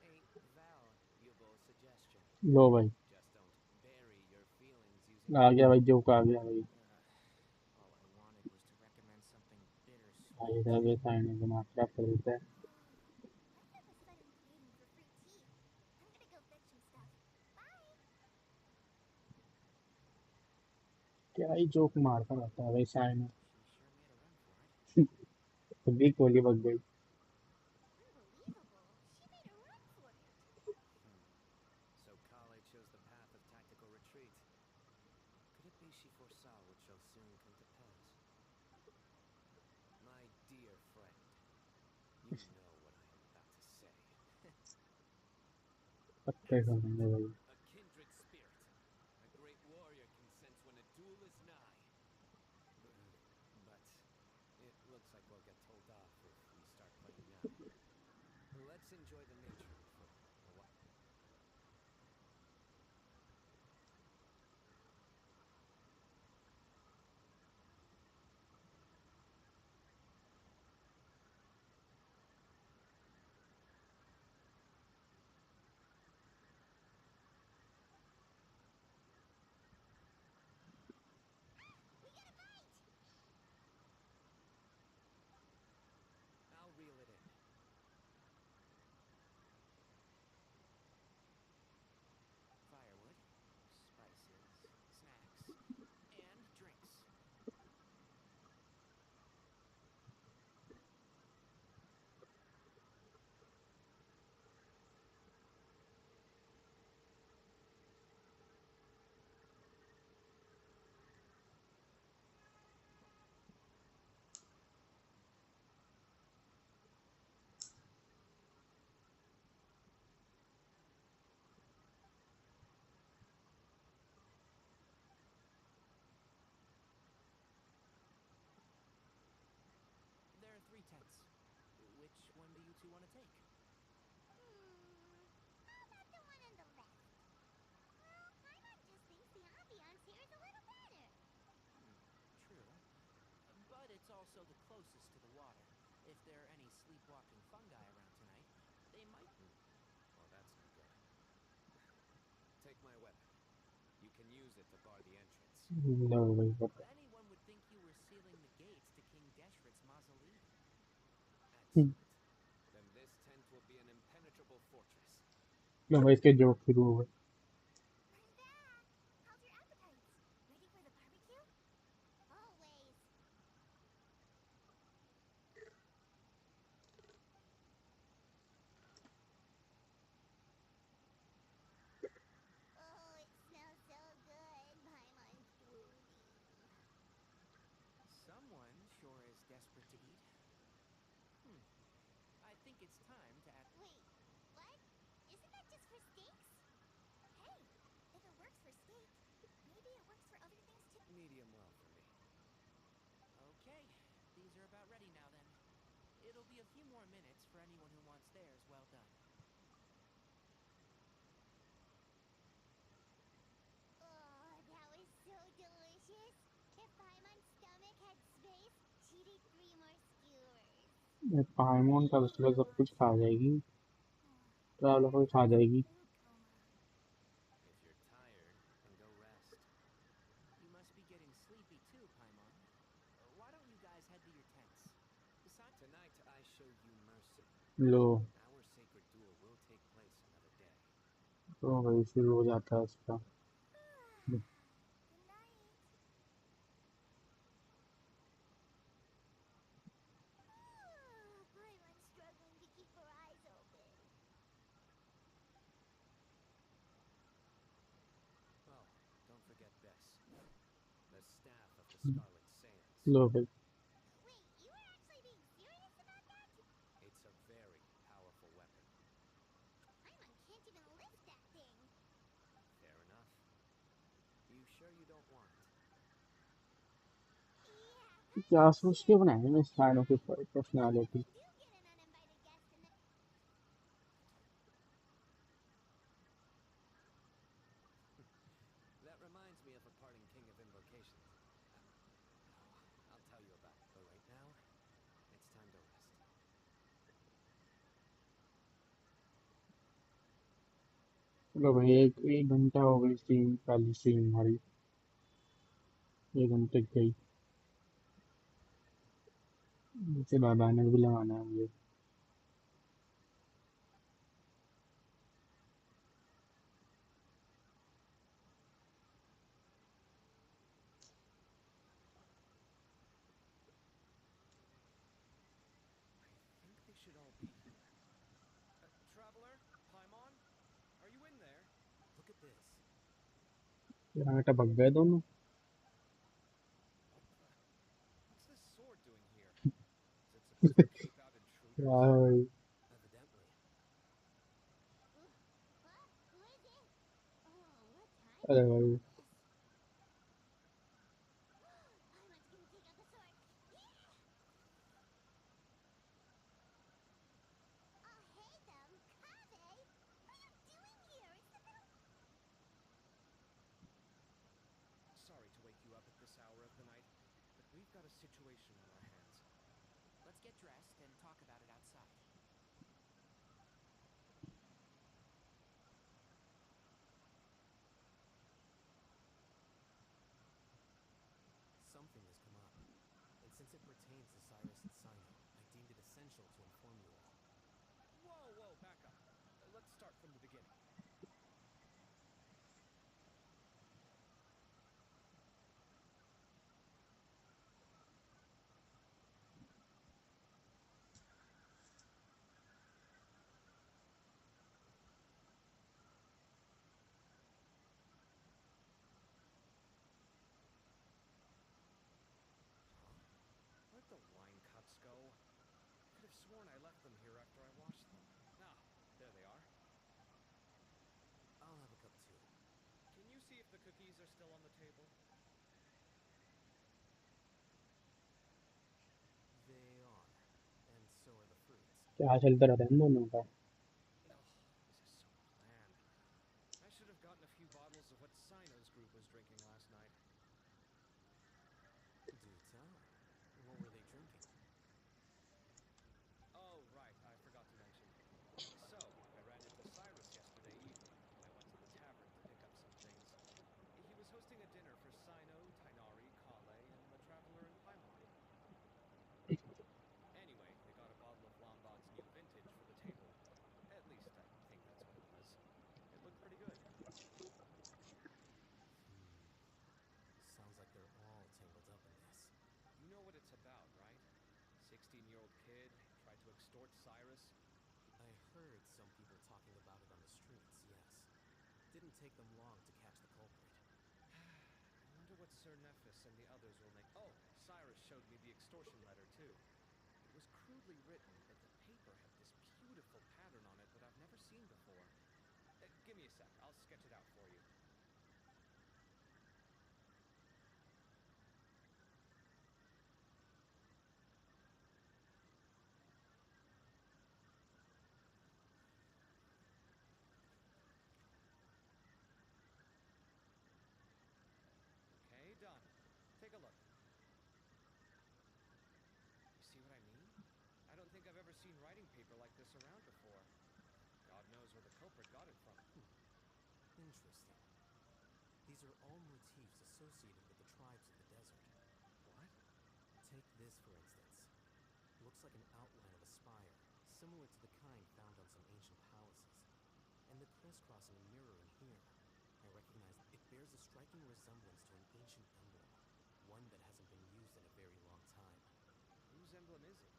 A valuable suggestion. लो भाई, Just don't bury your feelings using आ गया भाई, joke आ गया भाई। All I wanted was to recommend something bittersweet. भाई साहब ये side में दिमाग खराब कर देता है। I have a sudden craving for fruit tea. I'm gonna go fetch some stuff. Bye! क्या ही जोक मारता रहता है भाई साइड में। She sure made a run for it. खुद ही गोली बग गई। Unbelievable. She made a run for it. So Kale chose the path of tactical retreat. Could it be she foresaw what shall soon come to pass? My dear friend, you know what I am about to say. पत्ते खाएंगे भाई। A kindred spirit. A great warrior can sense when a duel is nigh. But it looks like we'll get told off if we start playing now. Let's enjoy the nature for a while. We got a bite! I'll reel it in. Firewood, spices, snacks, and drinks. There are 3 tents. Which one do you two want to take? How about the one on the left? Well, Paimon just thinks the ambiance here is a little better. True. But it's also the closest to the water. If there are any sleepwalking fungi around tonight, they might... Well, that's no good. Take my weapon. You can use it to bar the entrance. लो भाई पत्ते। Anyone would think you were sealing the gates to King Deshret's mausoleum. Excellent. Then this tent will be an impenetrable fortress. लो भाई इसके joke शुरू हो गए। We're back! How's your appetites? Ready for the barbecue? Always. Oh, it smells so good. Paimon's brooding. Someone sure is desperate to eat. I think it's time to add. Wait, what? Isn't that just for steaks? Hey, if it works for steak, maybe it works for other things too. Medium well for me. Okay, these are about ready now then. It'll be a few more minutes for anyone who wants theirs well done. Oh, that was so delicious. If Paimon's stomach had space, she'd eat 3 more skewers. ये पाइमोन का उसका सब कुछ खा जाएगी, traveller को खा जाएगी। Food coma. If you're tired, then go rest. You must be getting sleepy too, Paimon. Why don't you guys head to your tents? Besides, Tonight I show you mercy. Low Our sacred duel will take place another day. तो भाई शुरू हो जाता है इसका। Good night. Paimon's struggling to keep her eyes open. Oh, don't forget this. The staff of the Scarlet Saiyans. लो भाई Wait, you were actually being serious about that? It's a very powerful weapon. Paimon can't even lift that thing. Fair enough. You sure you don't want? Yeah, क्या सोच के बनाए हैं इस गानों की personality. do get an uninvited guest in the... That reminds me of a parting king of invocations. I'll tell you about it, but right now, it's time to rest. चलो भाई एक घंटा हो गई स्ट्रीम, पहली स्ट्रीम हमारी 1 घंटे की गई। इसे बैनर भी लगाना है मुझे। I think they should all be here. Traveler? Paimon? Are you in there? Look at this. यहाँ टपक गए दोनों। What's this sword doing here? Is it supposed to keep out intruders? यार भाई Evidently. What? Who is it? Oh, what time अरे is भाई this? Paimon's gonna take out the sword. Oh, hey them, Kave! What are you doing here? It's the middle... Sorry to wake you up at this hour of the night, but we've got a situation on our hands. let's get dressed and talk about it outside. Something has come up. And since it pertains to Cyrus and Sino, I deemed it essential to inform you all. Whoa, back up. Let's start from the beginning. Where'd the wine cups go? I could have sworn I left them here after I washed them. Ah, there they are. I'll have a cup too. Can you see if the cookies are still on the table? They are. And so are the fruits. क्या चलता रहता है इन दोनों का। Oh, this is so bland. I should have gotten a few bottles of what Sino's group was drinking last night. Do tell. What were they drinking? Oh, right, I forgot to mention. So, I ran into Cyrus yesterday evening when I went to the tavern to pick up some things. He was hosting a dinner for Sino, Tainari, Kale, and the Traveler and Paimon. Anyway, they got a bottle of Lombard's new vintage for the table. At least, I think that's what it was. take them long to catch the culprit. I wonder what Sir Nephis and the others will make. Oh, Cyrus showed me the extortion letter, too. It was crudely written, but the paper had this beautiful pattern on it that I've never seen before. Give me a sec. I'll sketch it out for you. Okay, done. Take a look. You see what I mean? I don't think I've ever seen writing paper like this around before. God knows where the culprit got it from. Interesting. These are all motifs associated with the tribes of the desert. What? Take this, for instance. Looks like an outline of a spire, similar to the kind found on some ancient palaces. And the crisscrossing mirror in here. I recognize it bears a striking resemblance to an ancient emblem, one that hasn't been used in a very long time. Whose emblem is it?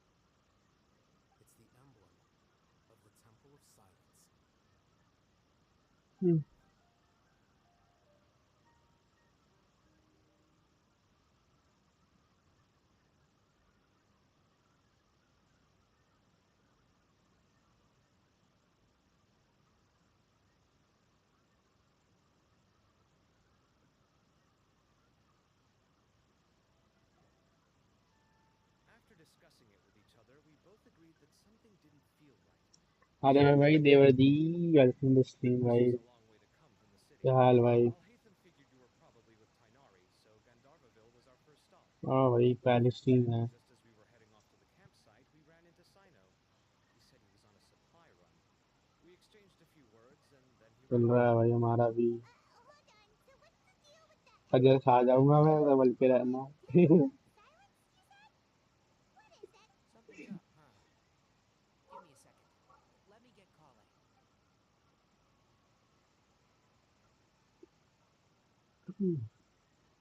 It's the emblem of the Temple of Silence. After discussing it with each other, we both agreed that something didn't feel right. अरे भाई देवर दी welcome to stream भाई This is a long way to come from the city. क्या हाल भाई Alhaitham figured you were probably with Tainari, so Gandharvaville was our first stop. हाँ भाई पहली stream है Just as we were heading off to the campsite, we ran into Sino. He said he was on a supply run. We exchanged a few words, and then he चल ran रहा है off. भाई हमारा भी Hold on. So what's the deal with that? अगर खा जाऊंगा मैं तो बल पे रहना Something's up, huh? Give me a second. Let me get calling.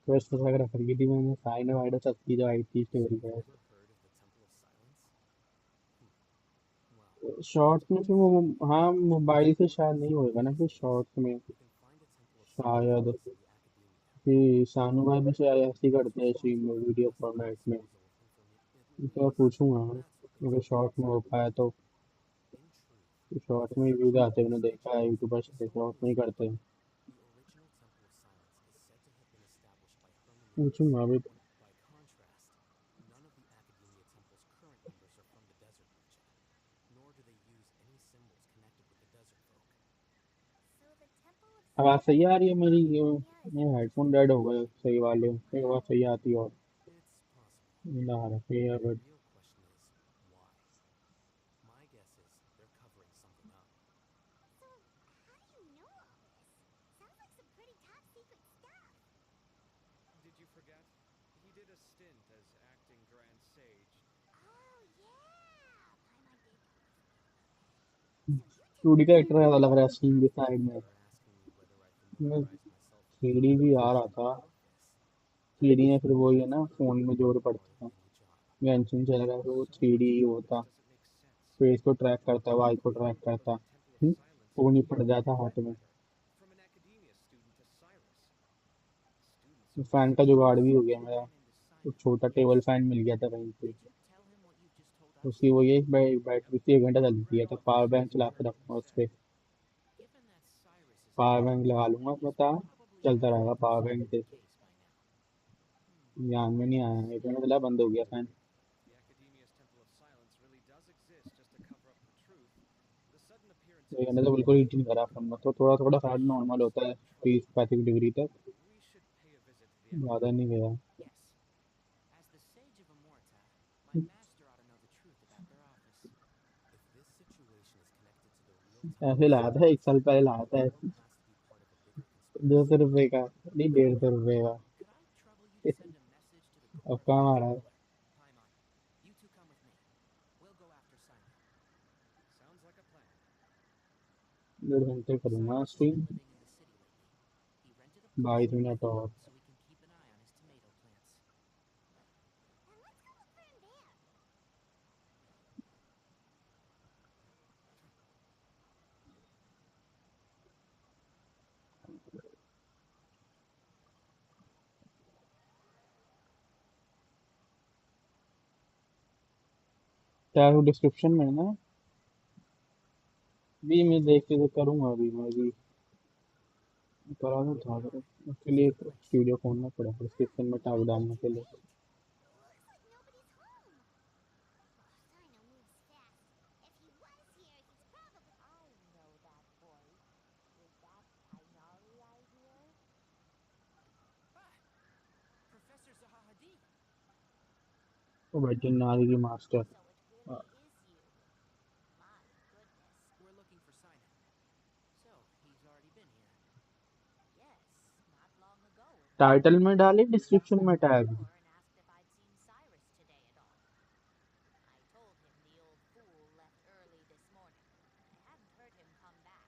Quest वगैरह खरीदी थी मैंने साइन वाइड सब चीजें आई थी So स्टोरी you've का never heard of the Temple of Silence? Well, short में फिर वो हाँ मोबाइल से शायद नहीं होएगा ना फिर शॉर्ट में you can find a Temple of शायद Silence in the Academia. कि सानू भाई भी शायद ऐसे ही करते हैं स्ट्रीम में वीडियो फॉर्मेट में Disposal of information. तो पूछूंगा That's what अगर शॉर्ट में हो पाया तो In truth, शॉर्ट this में is व्यूज one of आते the हैं मैंने most देखा है ancient. यूट्यूबर्स से शॉर्ट में ही करते हैं The original Temple of Silence is said to have been established by Hermann पूछूंगा अभी By contrast, none of the Academia Temple's current members are from the desert region, nor do they use any symbols connected with the desert folk. So the Temple of आवाज Silence सही आ in रही है मेरी Academia is ये headphone dead हो गए सही वाले एक आवाज सही आती है और It's possible. ना आ रहा है The but real question is, why? My guess is they're covering something up. So, how do you know all this? Sounds like some pretty top secret stuff. Did you forget? He did a stint as acting Grand Sage. Oh, yeah. Paimon did tell us about that. So you did two D का the actor ज्यादा लग रहा है screen के side में You're asking me whether I familiarize myself with CD भी आ रहा था this. सीडी में फिर वही है ना फोन में जोर पड़ता था Any job. वेंशन चल रहा है तो वो So three D much about होता this doesn't make sense. Face को ट्रैक करता है वाई को ट्रैक But करता the Temple of Silence वो नहीं पड़ appeared जाता in a हाथ red में letter from an academia student to Cyrus. Students fan का जुगाड़ भी हो गया मेरा Ran into तो Sino. छोटा टेबल फैन मिल गया था कहीं पे Did you tell him what you just told us? उसकी वो ये बैटरी से 1 घंटा चलती है तो पावर बैंक चला के रखूंगा उस पर Given that Cyrus is power bank लगा लूंगा पता probably चलता has रहेगा to पावर solve बैंक से the case by now. ध्यान में नहीं आया 1 घंटा चला बंद हो गया fan The Academia's Temple of Silence really does exist just to cover up the truth. The sudden appearance of 1 घंटा तो बिल्कुल हीट नहीं करा फोन में तो थोड़ा थोड़ा फैन नॉर्मल होता है 30-35 डिग्री तक we should pay a visit to the ज़्यादा नहीं गया Yes. As the Sage of Amorta, my master ought to know the truth about their office. If this situation is connected to the real ऐसे लाया था 1 साल पहले लाया था Temple, ऐसे has to be part of a bigger conspiracy. 200 रुपए का नहीं 150 रुपए का Could I trouble you to send a message to the अब core काम आ of रहा the है Temple? Paimon, you two come with me. We'll go after Sino. Sounds like a plan. 1.5 घंटे करूँगा Cyrus has stream been living in the city lately. He rented a place 22 in minute और so we can keep an eye on his tomato plants. And let's go look for him there. Tag description में है ना। भी मैं देख के तो करूँगा, अभी मैं भी करा तो था, पर उसके लिए स्टूडियो खोलना पड़ा डिस्क्रिप्शन में टैग डालने के लिए। Looks like nobody's home. Sino moves fast. If he was here, he's probably. I know that voice. Is that Tainari I hear? Professor Zaha Hadid! वो वेटरनरी की master. So it really is you. My goodness. We're looking for Sino. So, he's already been here. Yes, not long ago. Title में डाले description में tag. And asked if I'd seen Cyrus today at all. I told him the old fool left early this morning. I hadn't heard him come back.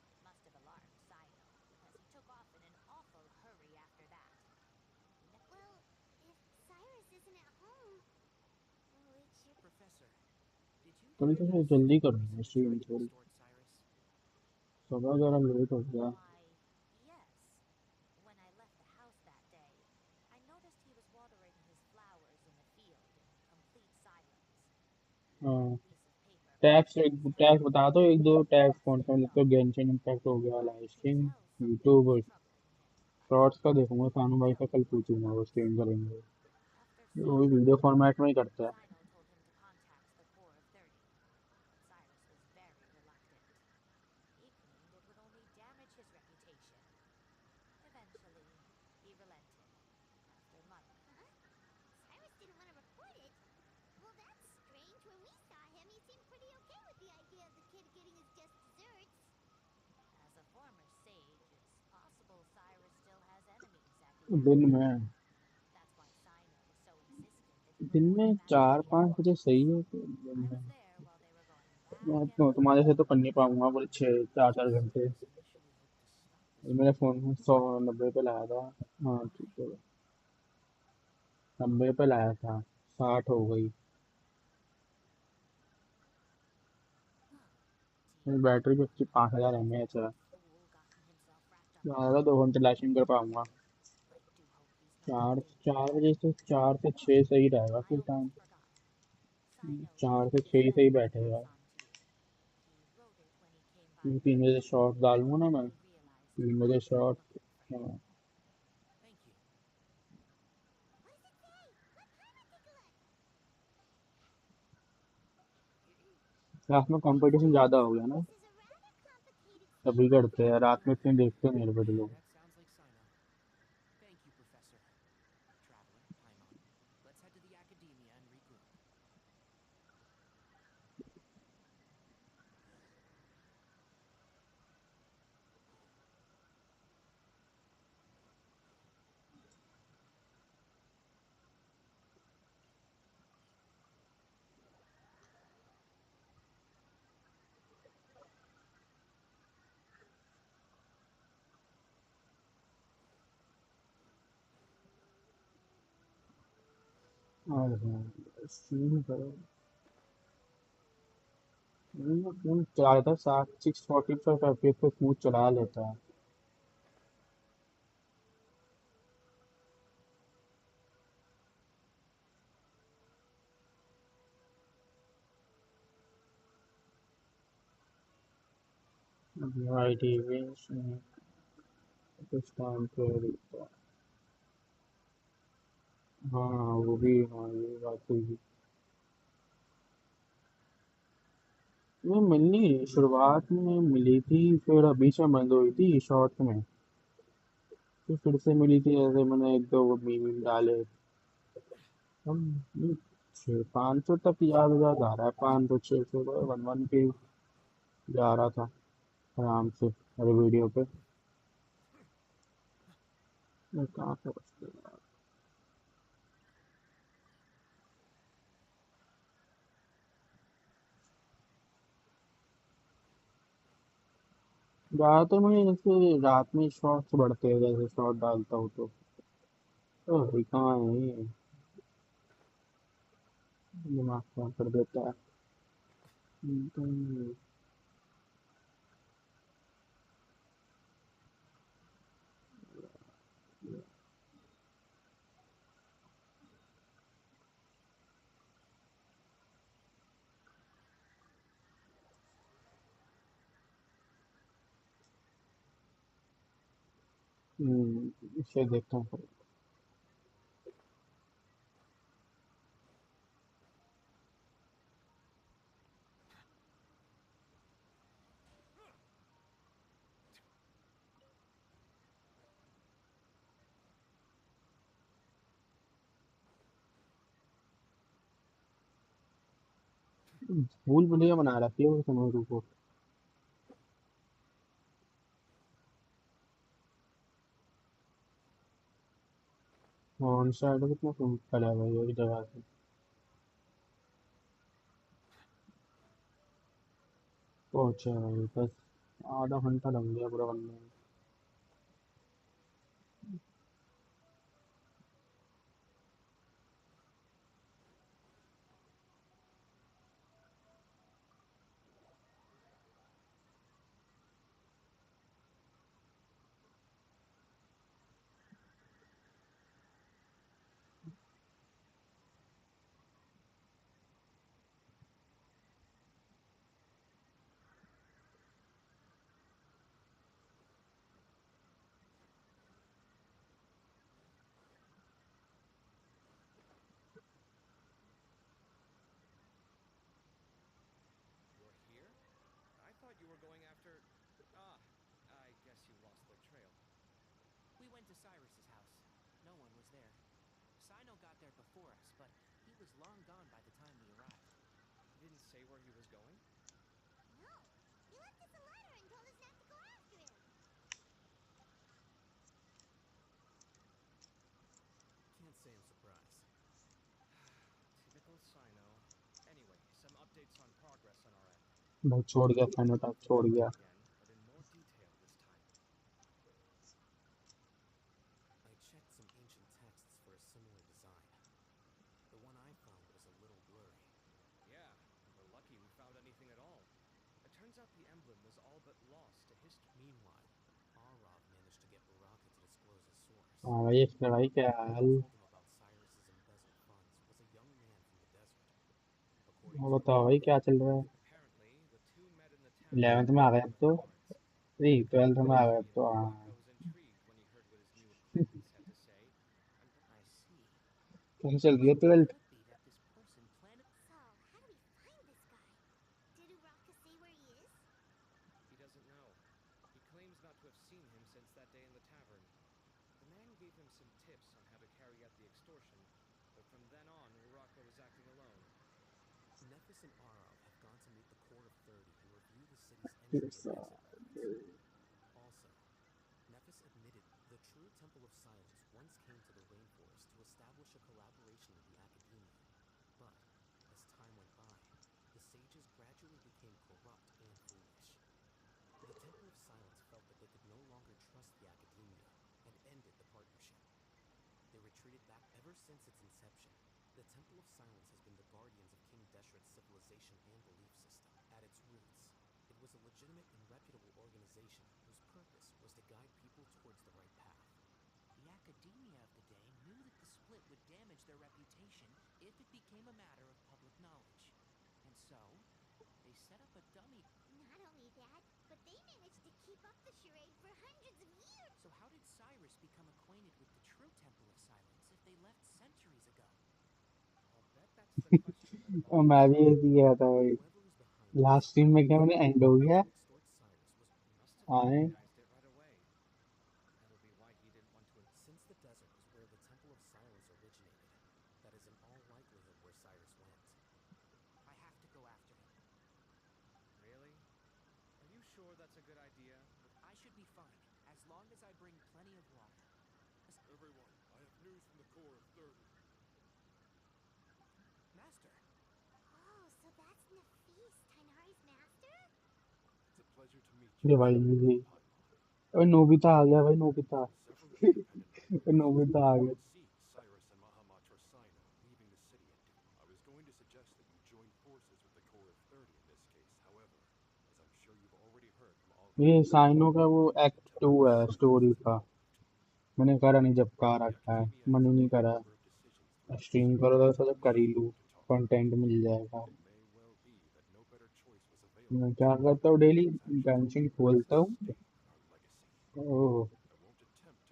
It must have alarmed Sino, because he took off in an awful hurry after that. Well, if Cyrus isn't at home, which you're... Professor, did you कभी hear तो that मैं a जल्दी Sino करूँगा priest stream tried to थोड़ी, extort Cyrus? सुबह ज़रा late हो गया। Why, yes. When I left the house that day, I noticed he was watering his flowers in the field in complete silence. हाँ, Piece of paper tags placed in his tag hand. बता दो, एक दो tags कौन सा, Still, मतलब Genshin impact हो गया, live could stream, tell something YouTube और was troubling him. शॉर्ट्स का देखूंगा। सानू भाई Still, का कल पूछूंगा, वो स्ट्रीम करेंगे। after वो भी seeing वीडियो that, फॉर्मेट में ही करता है। Sino told him to contact the Corps of 30. But Cyrus was very reluctant. He claimed it would only damage his reputation. Eventually, he relented. After much. Huh? Cyrus didn't want to report it? Well, that's strange. When we saw him, he seemed pretty okay with the idea of the kid getting his just desserts. As a former sage, it's possible Cyrus still has enemies at the दिन Academy. में That's why Sino was so insistent that he दिन report में it back to 4-5 the बजे Academy. सही है कि दिन I में? was there while they were going back मैं and तो forth. तुम्हारे से तो कर नहीं पाऊंगा, बोले 4-4 घंटे। Cyrus initially hoped to stop this मेरे war. फ़ोन में 190 पे लाया था। हाँ ठीक है, 90 पे लाया था, 60 हो गई। मेरी बैटरी भी अच्छी 5000 mAh है। Fool gotten himself wrapped up in ज़्यादा 2 घंटे लास्टिंग कर पाऊंगा। I do hope he's not 4 dead. 4 बजे से 4 से 6 सही रहेगा I फिर almost टाइम। forgot. Sino 4 से left 6 this ही सही letter to बैठेगा। pass on to you. He wrote it when he came by 3 बजे earlier, शॉर्ट डालूंगा ना मैं, when he realized 3 I बजे was short. looking for him. हाँ, Thank you. What does it say? Let Pyra take a look. रात में competition ज़्यादा हो गया ना, This is a rather complicated तभी statement. करते हैं। रात में इतने देखते नहीं मेरे बड़े लोग। That sounds like Sino. Thank you, Professor. Traveler, Paimon. Let's head to the Academia and regroup. हाँ हाँ, स्ट्रीम करो। फोन चला लेता है 645 FPS पे स्मूथ चला लेता है। राइट कुछ टाइम पे रुकता है। हाँ वो भी, हाँ ये बात सही। ये मिलनी शुरुआत में मिली थी, फिर बीच में बंद हुई थी शॉर्ट में, फिर से मिली थी। ऐसे मैंने एक दो मीम डाले। हम 500 तक याद याद आ रहा है, 500 600 वन वन के जा रहा था आराम से हर वीडियो पे। मैं कहाँ से बचते हैं? ज़्यादातर मुझे जैसे रात में शॉर्ट्स बढ़ते हैं, जैसे शॉर्ट डालता हूँ तो भाई कहाँ है ये, दिमाग काम कर देता है। तो इसे देखता हूँ फिर। भूल भुलैया बना रखी है वो समझ को। ऑन साइड कितना सिंपल है भाई एक जगह से। पहुंचे भाई बस आधा घंटा लग गया पूरा बनने में। You're here? I thought you were going after... Ah, I guess you lost their trail. We went to Cyrus's house. No one was there. Sino got there before us, but he was long gone by the time we arrived. He didn't say where he was going? No, he left us a letter and told us not to go after him. Can't say I'm surprised. Typical Sino. Anyway, some updates on progress on our end. भाई छोड़ गया phenotype छोड़ गया। Again, but in more detail this time. I checked some ancient texts for a similar design. The one I found was a little blurry. Yeah, we're lucky we found anything at all. It turns out the emblem was all but lost to history. Meanwhile, Arov managed to get Baraka to disclose his source. हाँ भाई इसने भाई क्या हाल। Told him about Cyrus's embezzled funds was a young man from the desert. According वो to बताओ भाई क्या चल रहा है। Apparently, the two met in the tavern 11th में आ गए अब तो। cards. नहीं 12th में आ गए अब तो हाँ। Baraka was intrigued when he heard what his new acquaintance had to say, and I see. कैसे चल रही है So it 12th। could be that this person planted. So, how do we find this guy? Did Uraka say where he is? he doesn't know. He claims not to have seen him since that day in the tavern. The man gave him some tips on how to carry out the extortion, but from then on, Uraka was acting alone. Nephis and Arov have gone to meet the Court of 30 and review the city's entry and exit records. Also, Nephis admitted the true Temple of Silence once came to the rainforest to establish a collaboration with the Academia. But, as time went by, the sages gradually became corrupt and foolish. The Temple of Silence felt that they could no longer trust the Academia and ended the partnership. They retreated back ever since its inception. The Temple of Silence has been the guardians of King Deshret's civilization and belief system. At its roots, it was a legitimate and reputable organization whose purpose was to guide people towards the right path. The academia of the day knew that the split would damage their reputation if it became a matter of public knowledge. And so, they set up a dummy. Not only that, but they managed to keep up the charade for hundreds of years. So how did Cyrus become acquainted with the true Temple of Silence if they left centuries ago? I'll bet that's the question that और all मैं भी ये किया था भाई। Whoever is behind this last scene में क्या मैंने एंड हो गया। to extort Cyrus was must have आए recognized it right away. That'll be why he didn't want to. since the desert was where the Temple of Silence originated. That is in all likelihood where Cyrus went. I have to go after him. Really? Are you sure that's a good idea? I should be fine, as long as I bring plenty of water. Everyone, I have news from the Core of 30. Master, Oh, so that's Nafis, Tainari's master? It's a pleasure to meet ये you. भाई ये और Nobita आ गया भाई Nobita. Several independent reports Nobita आ गया। see Cyrus and Mahamatra Sino leaving the city. I was going to suggest that you join forces with the Core of 30 in this case. However, as I'm sure you've already heard from all ये cyano का वो act 2 है story का। मैंने करा नहीं जब का रखा है मन ही नहीं करा। स्ट्रीम करो तो सब कर ही लूँ कंटेंट मिल जाएगा। it may well be that no better choice was available मैं क्या करता हूँ डेली गैंशिन खोलता हूँ। our legacy. Oh I won't attempt to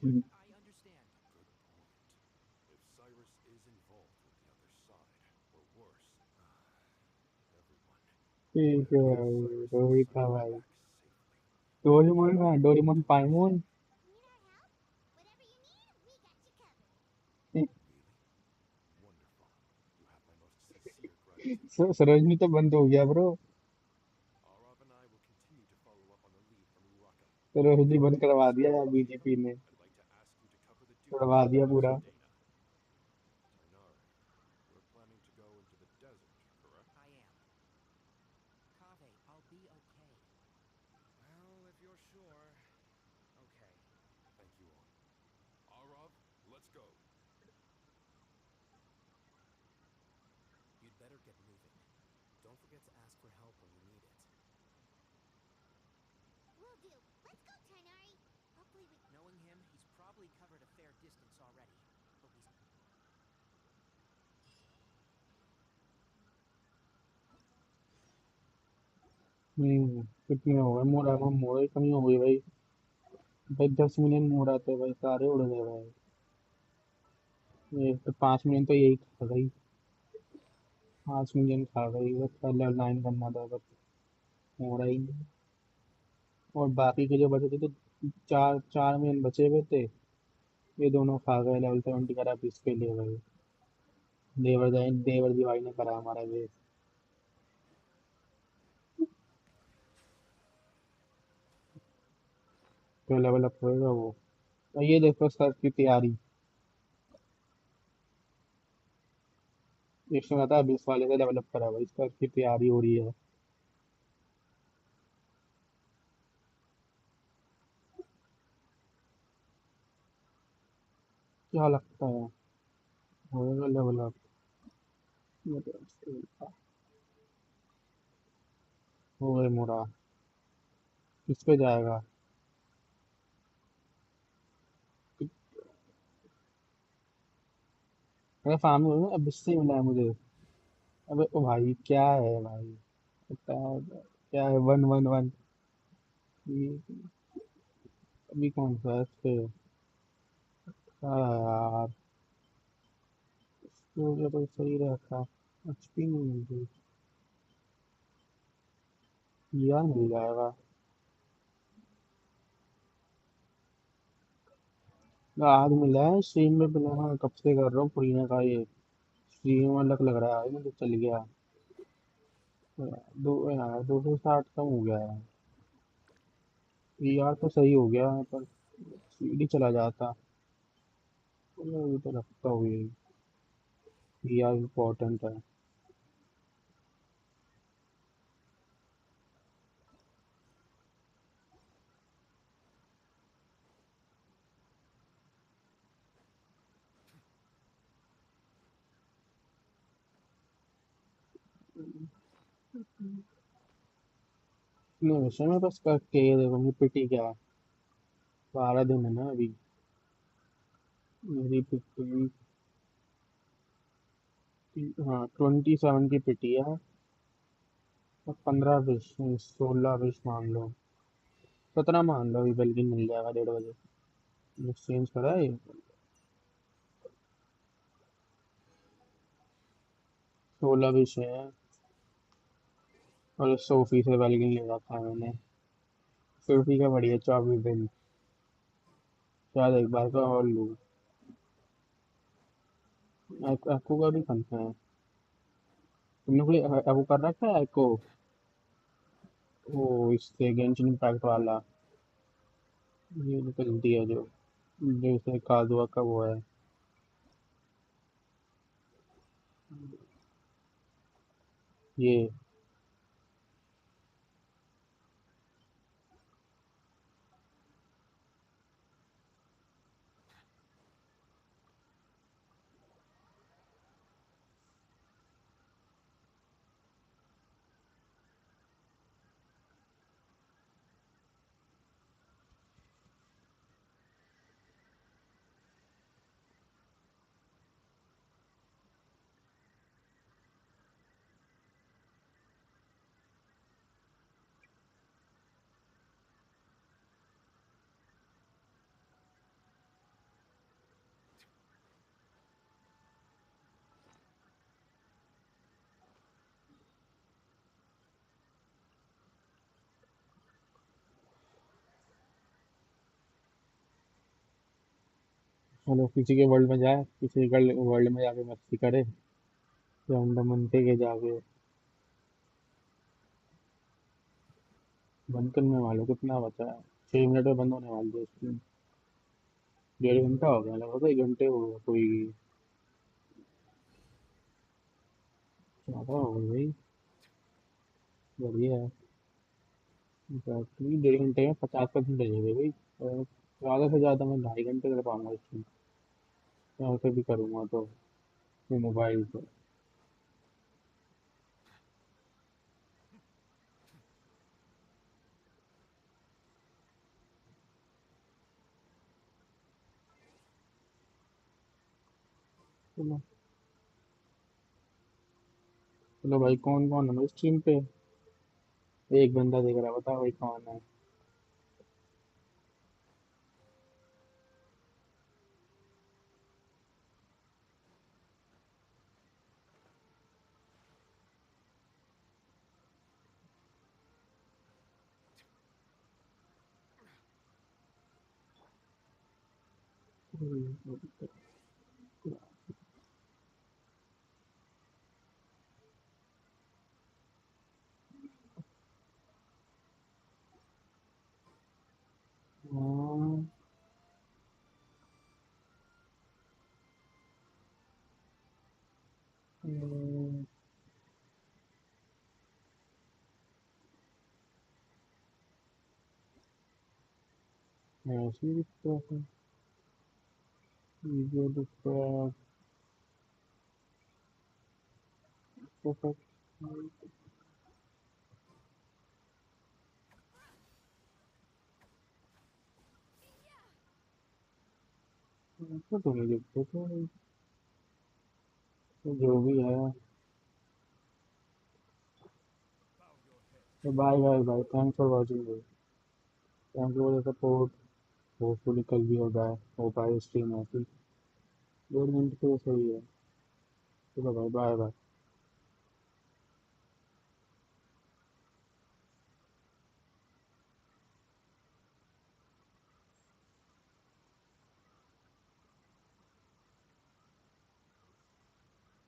hmm, I understand. Good point. If Cyrus is involved with the other side, or worse, everyone, ठीक है where can भाई, Cyrus and वही था Cyno भाई। get back safely? डोरेमोन कहाँ? Doraemon Paimon. Really? Wonderful. You have my most sincere gratitude. Sarojini तो बंद हो गया bro. Arav and I will continue to follow up on the lead from Uraka. Sarojini बंद करवा दिया यार Kano, बीजेपी ने, I'd like to ask you to cover the duties करवा of दिया पूरा। Professor Dana. Tainari, you're planning to go into the desert, correct? I am. Kaveh, I'll be okay. Well, if you're sure. Okay. Thank you all. Arav, let's go. You'd better get moving. Don't forget to ask for help when you need it. Will do. Let's go, Tainari. Hopefully we... Knowing him, he's probably covered a fair distance already. But he's कितने हो गए मोड़ा? हम मोड़ा ही कमी हो गई भाई। भाई 10 मिलियन मोड़ा थे भाई, सारे उड़ गए भाई। ये तो 5 मिलियन तो यही खा गई, 5 मिलियन खा गई। बस पहले ऑनलाइन करना था, बस मोड़ा ही नहीं। और बाकी के जो बचे थे तो 4 4 मिलियन बचे हुए थे, ये दोनों खा गए। लेवल 70 करा पीस के लिए भाई। देवर जी भाई ने करा हमारा ये। तो लेवल अप होएगा वो। और ये देखो सर की तैयारी, इसमें आता है 20 वाले से डेवलप करा भाई, इसका इसकी तैयारी हो रही है। क्या लगता है होएगा लेवल अप? ये तो सही था। हो गए मोरा, किस पे जाएगा? अरे फार्म में अब इससे मिला है मुझे। अबे ओ भाई क्या है भाई, बताओ क्या है? 111। अभी कौन सा है इस पे? क्या है यार, मुझे तो सही रहता। एचपी नहीं मिलती यार, मिल जाएगा। आज मिला है स्ट्रीम में, बिना हाँ, कब से कर रहा हूँ पुरीना का ये स्ट्रीम अलग लग रहा है मुझे, चल गया। दो यार 260 कम हो गया है यार, तो सही हो गया पर सीडी चला जाता। अभी तो रखता हूँ ये यार, इम्पोर्टेंट है। नहीं वैसे मैं बस करके ये देखो, मेरी पिटी क्या है, 12 दिन है ना अभी। मेरी पिटी, हाँ 27 की पिटी है। और 15 20, 16 20 मान लो, 17 मान लो, अभी बल्कि मिल जाएगा 1:30 बजे। एक्सचेंज करा है 16 20 है। और सोफी से बल्कि ले रखा है मैंने। सोफी का बढ़िया 24 दिन, शायद एक बार का और लूँ। आपको का भी करना है? तुमने कोई वो कर रखा है एको? वो इससे गेंशिन इम्पैक्ट वाला, ये निकलती है जो, जैसे काजुआ का वो है ये। चलो किसी के वर्ल्ड में जाए, किसी के वर्ल्ड में जाके मस्ती करे, या अंडरमन के जाके। बंद करने वाले कितना बचा है? 6 मिनट में बंद होने वाली है स्ट्रीम। 1.5 घंटा हो गया, लगभग 1 घंटे हो गया कोई। ज़्यादा हो गई भाई। बढ़िया है। एग्जैक्टली 1.5 घंटे में 50% बजेंगे भाई। ज़्यादा से ज़्यादा मैं 2.5 घंटे कर पाऊंगा स्ट्रीम। मैं उसे भी करूँगा तो ये मोबाइल से। चलो। चलो भाई, कौन कौन है स्ट्रीम पे? एक बंदा देख रहा है, बता भाई कौन है। हाँ, ऐसे ही दिखता है। वीडियो दिखता है। ऐसा तो नहीं दिखता तो जो भी है। तो bye bye bye, thanks for watching. Thank you for support. Hopefully कल भी हो जाए, हो पाए स्ट्रीम ऐसी। 1.5 घंटे तो सही है। चलो भाई, बाय बाय।